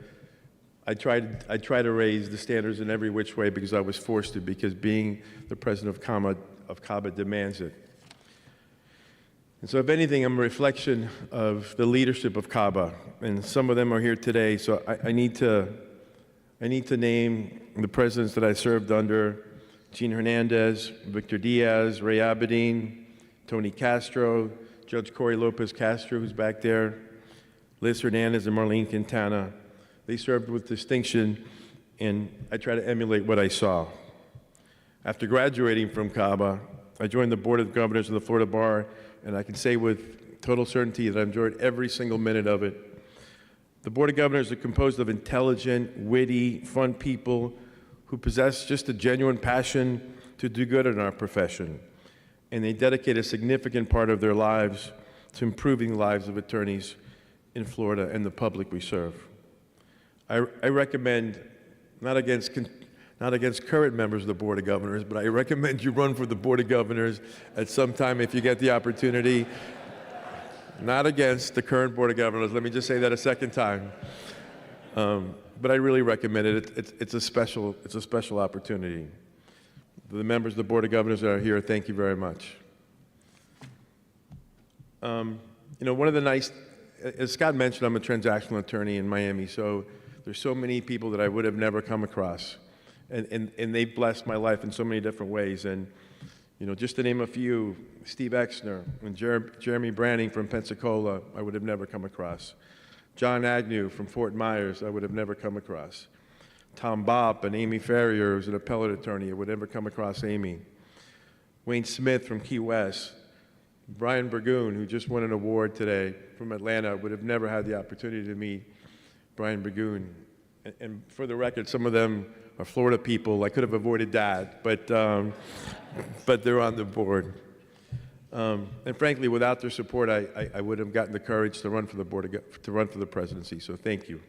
S15: I try to raise the standards in every which way because I was forced to, because being the president of CABA demands it. And so if anything, I'm a reflection of the leadership of CABA, and some of them are here today, so I need to name the presidents that I served under: Gene Hernandez, Victor Diaz, Ray Abedin, Tony Castro, Judge Corey Lopez Castro, who's back there, Liz Hernandez, and Marlene Quintana. They served with distinction, and I try to emulate what I saw. After graduating from CABA, I joined the Board of Governors of the Florida Bar, and I can say with total certainty that I enjoyed every single minute of it. The Board of Governors are composed of intelligent, witty, fun people who possess just a genuine passion to do good in our profession, and they dedicate a significant part of their lives to improving the lives of attorneys in Florida and the public we serve. I recommend, not against current members of the Board of Governors, but I recommend you run for the Board of Governors at some time if you get the opportunity. Not against the current Board of Governors. Let me just say that a second time. But I really recommend it. It's a special opportunity. The members of the Board of Governors that are here, thank you very much. One of the nice, as Scott mentioned, I'm a transactional attorney in Miami, so there's so many people that I would have never come across. And they've blessed my life in so many different ways. And, just to name a few: Steve Exner and Jeremy Branning from Pensacola, I would have never come across. John Agnew from Fort Myers, I would have never come across. Tom Bopp and Amy Ferrier, who's an appellate attorney, I would never come across Amy. Wayne Smith from Key West. Brian Burgoon, who just won an award today from Atlanta, would have never had the opportunity to meet Brian Burgoon. And for the record, some of them are Florida people. I could have avoided that, but they're on the board. And frankly, without their support, I would have gotten the courage to run for the to run for the presidency. So thank you.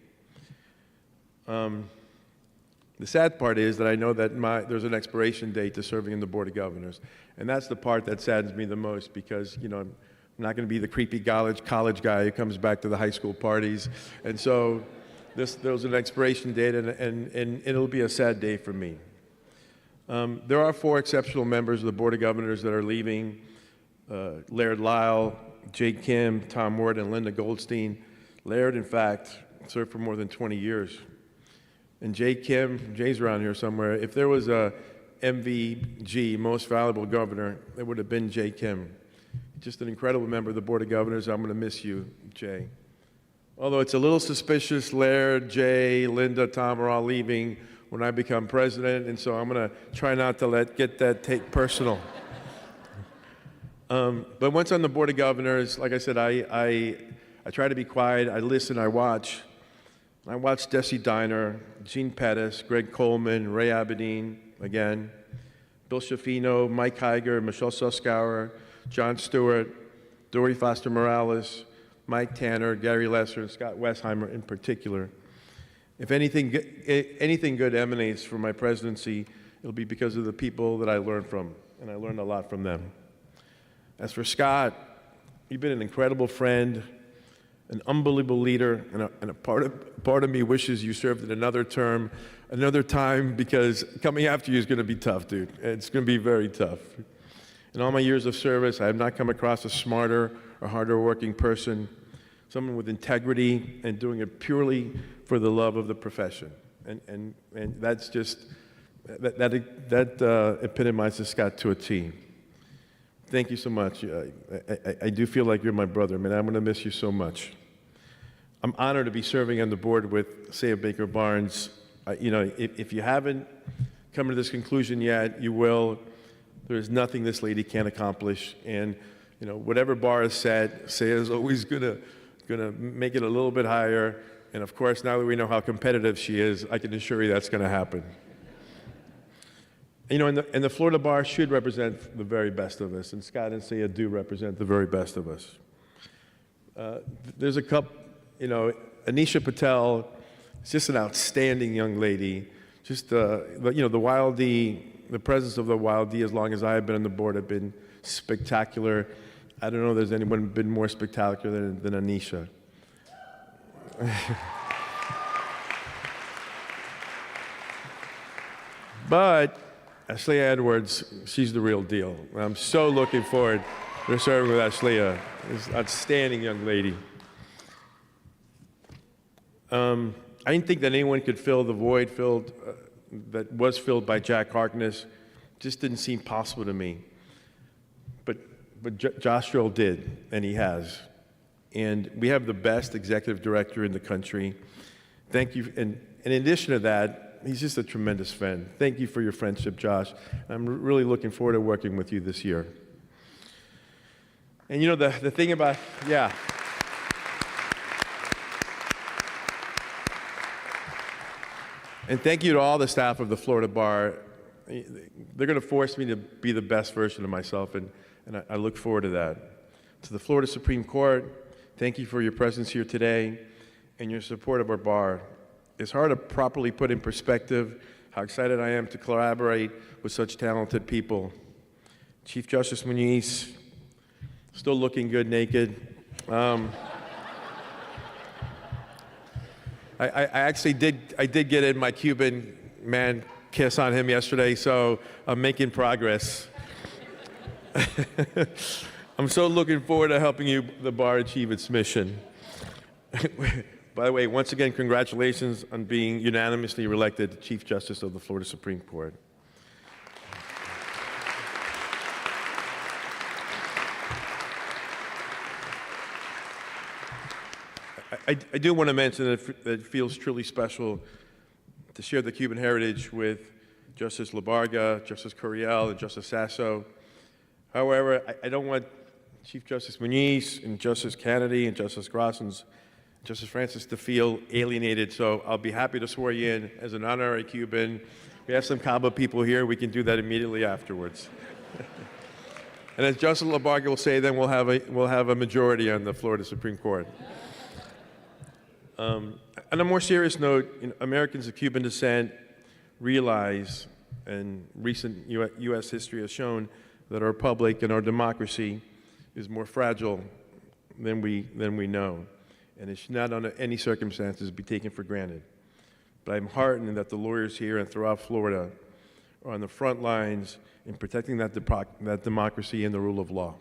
S15: The sad part is that I know that there's an expiration date to serving in the Board of Governors, and that's the part that saddens me the most, because I'm not going to be the creepy college guy who comes back to the high school parties, and so there's an expiration date, and it'll be a sad day for me. There are 4 exceptional members of the Board of Governors that are leaving: Laird Lyle, Jake Kim, Tom Ward, and Linda Goldstein. Laird, in fact, served for more than 20 years. And Jake Kim, Jay's around here somewhere, if there was a MVG, Most Valuable Governor, it would have been Jay Kim. Just an incredible member of the Board of Governors. I'm going to miss you, Jay. Although it's a little suspicious, Laird, Jay, Linda, Tom are all leaving when I become president, and so I'm going to try not to get that take personal. But once on the Board of Governors, like I said, I try to be quiet. I listen, I watch. I watched Desi Diner, Gene Pettis, Greg Coleman, Ray Abedin, again, Bill Shafino, Mike Heiger, Michelle Suskauer, John Stewart, Dory Foster Morales, Mike Tanner, Gary Lesser, and Scott Westheimer in particular. If anything good emanates from my presidency, it'll be because of the people that I learned from, and I learned a lot from them. As for Scott, you've been an incredible friend, an unbelievable leader, and a part of me wishes you served in another term, another time, because coming after you is going to be tough, dude. It's going to be very tough. In all my years of service, I have not come across a smarter or harder working person, someone with integrity and doing it purely for the love of the profession. And that's just, that epitomizes Scott to a T. Thank you so much. I do feel like you're my brother, man. I'm going to miss you so much. I'm honored to be serving on the board with Saya Baker Barnes. If you haven't come to this conclusion yet, you will. There is nothing this lady can't accomplish, and whatever bar is set, Saya is always gonna make it a little bit higher And of course, now that we know how competitive she is, I can assure you that's going to happen. You know, and the Florida Bar should represent the very best of us, and Scott and Saya do represent the very best of us. There's a couple, you know, Anisha Patel is just an outstanding young lady. Just, you know, the Wild D, the presence of the Wild D, as long as I have been on the board, have been spectacular. I don't know if there's anyone been more spectacular than Anisha. But Ashleigh Edwards, she's the real deal. I'm so looking forward to serving with Ashleigh. This outstanding young lady. I didn't think that anyone could fill the void that was filled by Jack Harkness. Just didn't seem possible to me. But Josh Stroll did, and he has. And we have the best executive director in the country. Thank you. And in addition to that, he's just a tremendous friend. Thank you for your friendship, Josh. I'm really looking forward to working with you this year. And you know, the thing about, yeah. And thank you to all the staff of the Florida Bar. They're going to force me to be the best version of myself, and I look forward to that. To the Florida Supreme Court, thank you for your presence here today and your support of our bar. It's hard to properly put in perspective how excited I am to collaborate with such talented people. Chief Justice Muniz, still looking good naked. I actually did get in my Cuban man kiss on him yesterday, so I'm making progress. I'm so looking forward to helping the bar achieve its mission. By the way, once again, congratulations on being unanimously elected Chief Justice of the Florida Supreme Court. I do want to mention that it feels truly special to share the Cuban heritage with Justice Labarga, Justice Curiel, and Justice Sasso. However, I don't want Chief Justice Muniz and Justice Kennedy and Justice Grassens, Justice Francis to feel alienated, so I'll be happy to swear you in as an honorary Cuban. We have some Cabo people here. We can do that immediately afterwards. And as Justice Labarga will say, then we'll have a majority on the Florida Supreme Court. On a more serious note, Americans of Cuban descent realize, and recent U.S. history has shown, that our republic and our democracy is more fragile than we know, and it should not under any circumstances be taken for granted. But I'm heartened that the lawyers here and throughout Florida are on the front lines in protecting that democracy and the rule of law.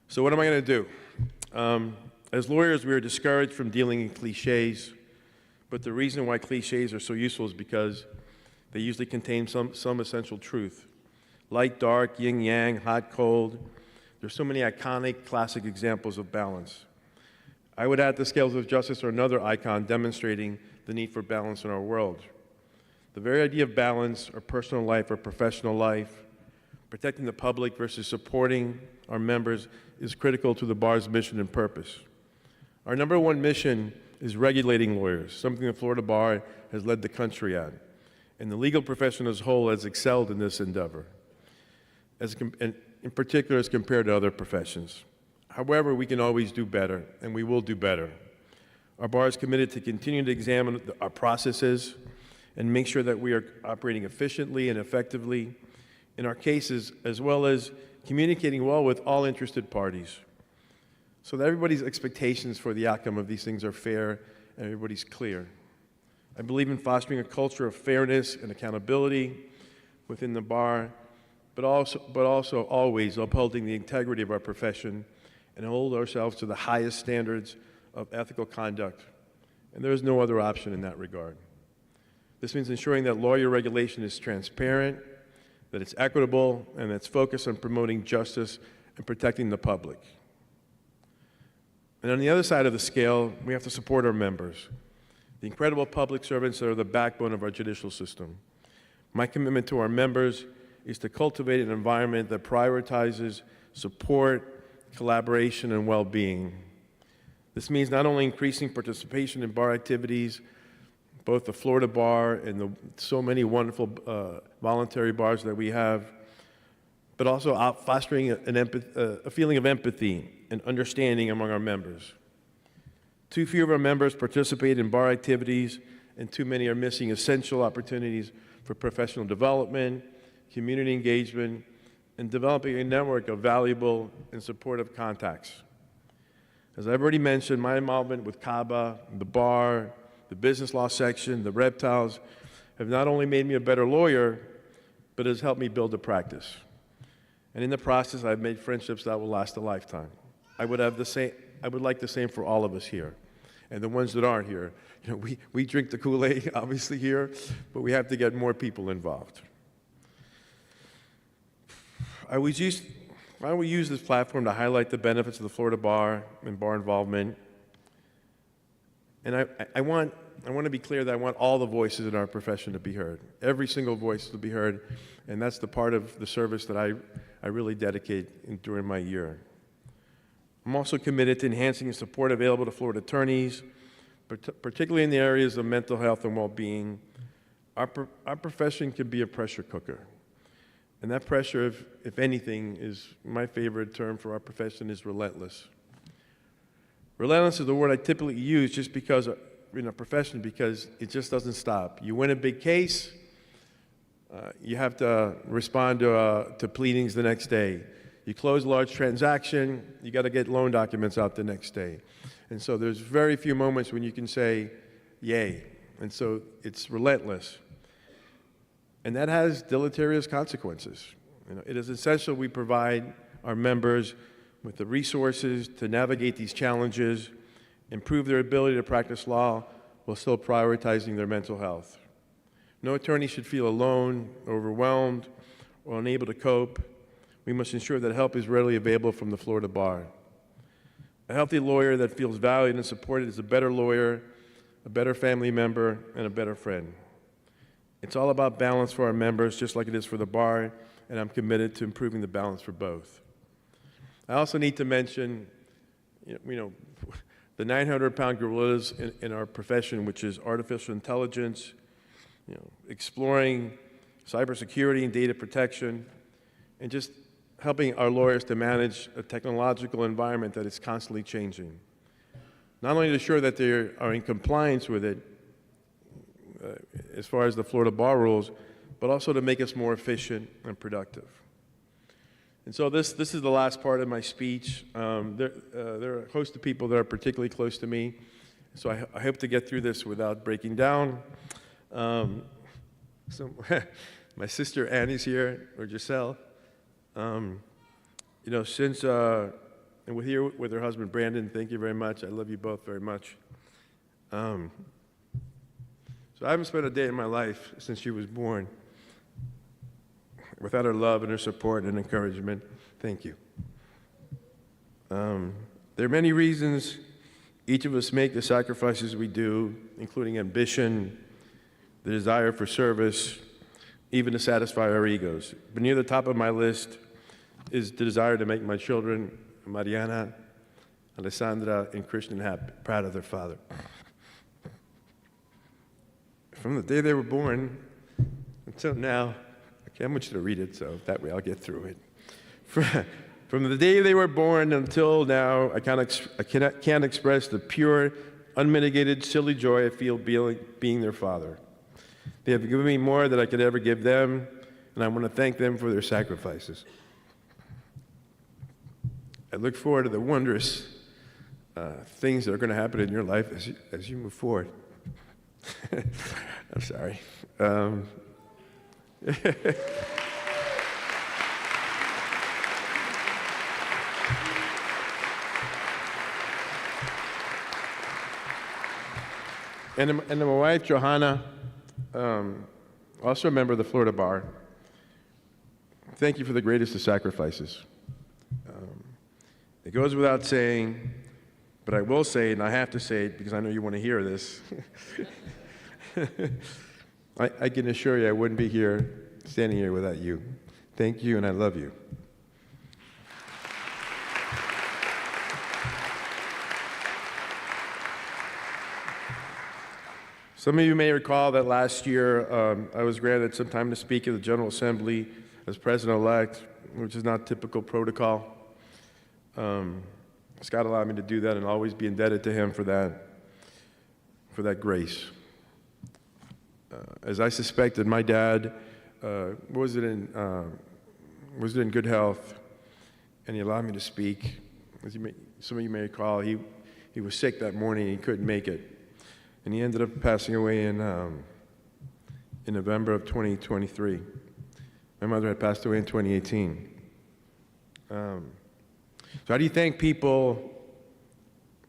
S15: So what am I going to do? As lawyers, we are discouraged from dealing in cliches, but the reason why cliches are so useful is because they usually contain some essential truth. Light, dark, yin, yang, hot, cold. There's so many iconic, classic examples of balance. I would add the scales of justice are another icon demonstrating the need for balance in our world. The very idea of balance, our personal life or professional life, protecting the public versus supporting our members is critical to the bar's mission and purpose. Our number one mission is regulating lawyers, something the Florida Bar has led the country at, and the legal profession as a whole has excelled in this endeavor, and in particular as compared to other professions. However, we can always do better, and we will do better. Our bar is committed to continue to examine our processes and make sure that we are operating efficiently and effectively in our cases, as well as communicating well with all interested parties, so that everybody's expectations for the outcome of these things are fair and everybody's clear. I believe in fostering a culture of fairness and accountability within the bar, but also always upholding the integrity of our profession and hold ourselves to the highest standards of ethical conduct. And there is no other option in that regard. This means ensuring that lawyer regulation is transparent, that it's equitable, and that it's focused on promoting justice and protecting the public. And on the other side of the scale, we have to support our members, the incredible public servants that are the backbone of our judicial system. My commitment to our members is to cultivate an environment that prioritizes support, collaboration, and well-being. This means not only increasing participation in bar activities, both the Florida Bar and the so many wonderful voluntary bars that we have, but also fostering a feeling of empathy and understanding among our members. Too few of our members participate in bar activities, and too many are missing essential opportunities for professional development, community engagement, and developing a network of valuable and supportive contacts. As I've already mentioned, my involvement with CABA, the bar, the business law section, the reptiles, have not only made me a better lawyer, but has helped me build a practice. And in the process, I've made friendships that will last a lifetime. I would like the same for all of us here, and the ones that aren't here. You know, we drink the Kool-Aid, obviously, here, but we have to get more people involved. I would use this platform to highlight the benefits of the Florida Bar and bar involvement. And I want to be clear that I want all the voices in our profession to be heard. Every single voice to be heard, and that's the part of the service that I really dedicate during my year. I'm also committed to enhancing the support available to Florida attorneys, particularly in the areas of mental health and well-being. Our profession can be a pressure cooker. And that pressure, if anything, is my favorite term for our profession is relentless. Relentless is the word I typically use just because in a profession, because it just doesn't stop. You win a big case, you have to respond to pleadings the next day. You close a large transaction, you got to get loan documents out the next day. And so there's very few moments when you can say, yay. And so it's relentless. And that has deleterious consequences. You know, it is essential we provide our members with the resources to navigate these challenges, improve their ability to practice law while still prioritizing their mental health. No attorney should feel alone, overwhelmed, or unable to cope. We must ensure that help is readily available from the Florida Bar. A healthy lawyer that feels valued and supported is a better lawyer, a better family member, and a better friend. It's all about balance for our members, just like it is for the bar, and I'm committed to improving the balance for both. I also need to mention, you know, the 900-pound gorillas in our profession, which is artificial intelligence, you know, exploring cybersecurity and data protection, and just helping our lawyers to manage a technological environment that is constantly changing. Not only to ensure that they are in compliance with it, as far as the Florida bar rules, but also to make us more efficient and productive. And so this is the last part of my speech. There are a host of people that are particularly close to me, so I hope to get through this without breaking down. So my sister Annie's here, or Giselle. You know, since, and we're here with her husband Brandon, thank you very much. I love you both very much. So I haven't spent a day in my life since she was born without her love and her support and encouragement. Thank you. There are many reasons each of us make the sacrifices we do, including ambition, the desire for service, even to satisfy our egos. But near the top of my list is the desire to make my children, Mariana, Alessandra, and Christian, proud of their father. From the day they were born until now, okay, I want you to read it, so that way I'll get through it. From the day they were born until now, I can't express the pure, unmitigated, silly joy I feel being their father. They have given me more than I could ever give them, and I want to thank them for their sacrifices. I look forward to the wondrous things that are going to happen in your life as you move forward. I'm sorry. And my wife, Johanna, also a member of the Florida Bar. Thank you for the greatest of sacrifices. It goes without saying, but I will say it, and I have to say it because I know you want to hear this. I can assure you I wouldn't be here, standing here without you. Thank you, and I love you. Some of you may recall that last year I was granted some time to speak at the General Assembly as President-elect, which is not typical protocol. Scott allowed me to do that and I'll always be indebted to him for that grace. As I suspected, my dad wasn't in good health, and he allowed me to speak. Some of you may recall, he was sick that morning and he couldn't make it. And he ended up passing away in November of 2023. My mother had passed away in 2018. So how do you thank people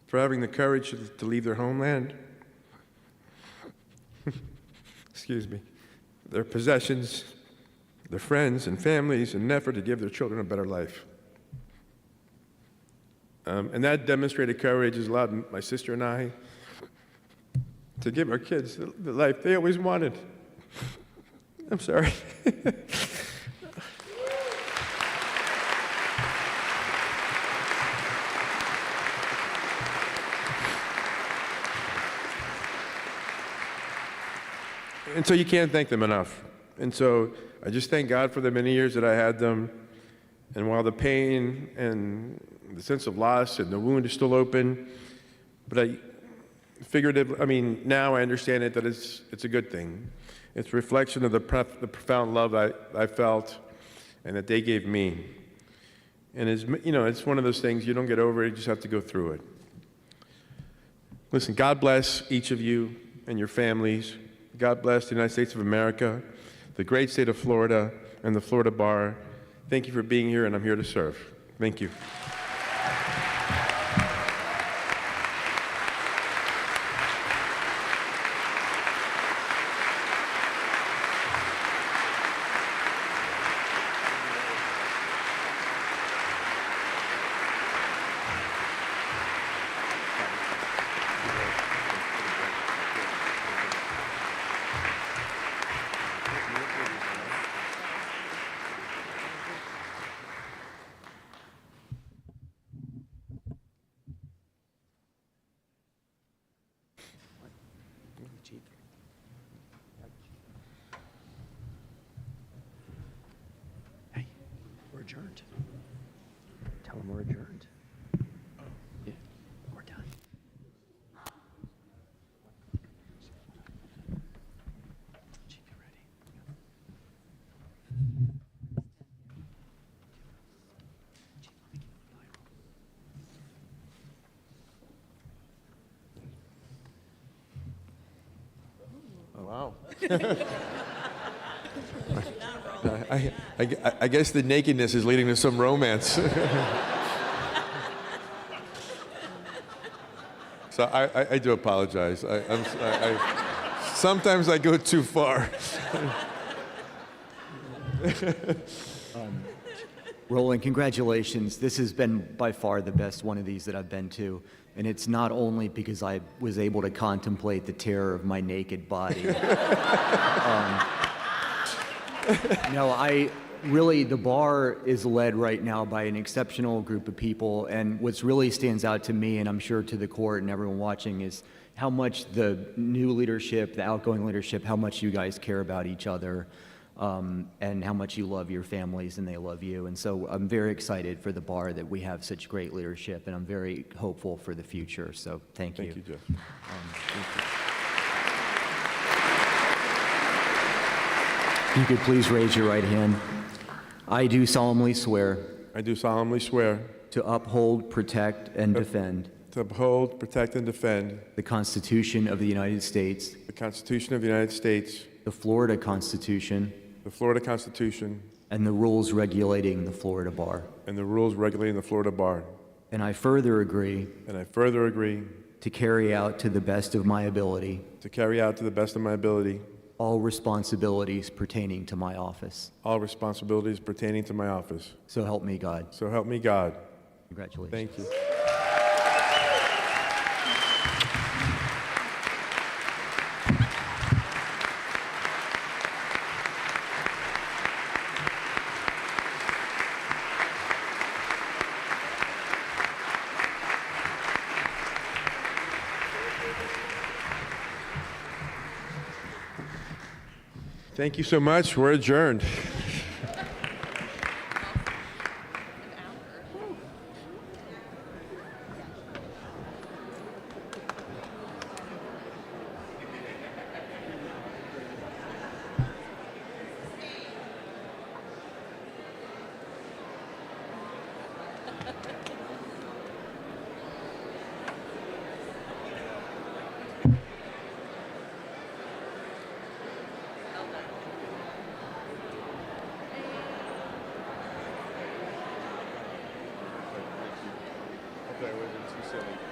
S15: for having the courage to leave their homeland? Excuse me. Their possessions, their friends and families, in an effort to give their children a better life. And that demonstrated courage has allowed my sister and I to give our kids the life they always wanted. I'm sorry. And so you can't thank them enough. And so I just thank God for the many years that I had them. And while the pain and the sense of loss and the wound is still open, but now I understand it, that it's a good thing. It's a reflection of the profound love I felt and that they gave me. And it's one of those things, you don't get over it, you just have to go through it. Listen, God bless each of you and your families. God bless the United States of America, the great state of Florida, and the Florida Bar. Thank you for being here, and I'm here to serve. Thank you.
S1: Hey, we're adjourned. Tell them we're adjourned. Yeah, we're done. Chief, you ready? Chief, let me give you the Bible.
S15: Wow. I guess the nakedness is leading to some romance. So I do apologize. Sometimes I go too far.
S10: Roland, congratulations. This has been by far the best one of these that I've been to. And it's not only because I was able to contemplate the terror of my naked body. No, the bar is led right now by an exceptional group of people. And what's really stands out to me, and I'm sure to the court and everyone watching, is how much the new leadership, the outgoing leadership, how much you guys care about each other. And how much you love your families and they love you. And so I'm very excited for the bar that we have such great leadership, and I'm very hopeful for the future. So thank you.
S15: Thank you, Jeff.
S10: Thank you. If you could please raise your right hand. I do solemnly swear.
S15: I do solemnly swear.
S10: To uphold, protect, and defend.
S15: To uphold, protect, and defend.
S10: The Constitution of the United States.
S15: The Constitution of the United States.
S10: The Florida Constitution.
S15: The Florida Constitution.
S10: And the rules regulating the Florida Bar.
S15: And the rules regulating the Florida Bar.
S10: And I further agree.
S15: And I further agree.
S10: To carry out to the best of my ability.
S15: To carry out to the best of my ability.
S10: All responsibilities pertaining to my office.
S15: All responsibilities pertaining to my office.
S10: So help me God.
S15: So help me God.
S10: Congratulations.
S15: Thank you. Thank you so much. We're adjourned.
S2: Okay, we're too silly.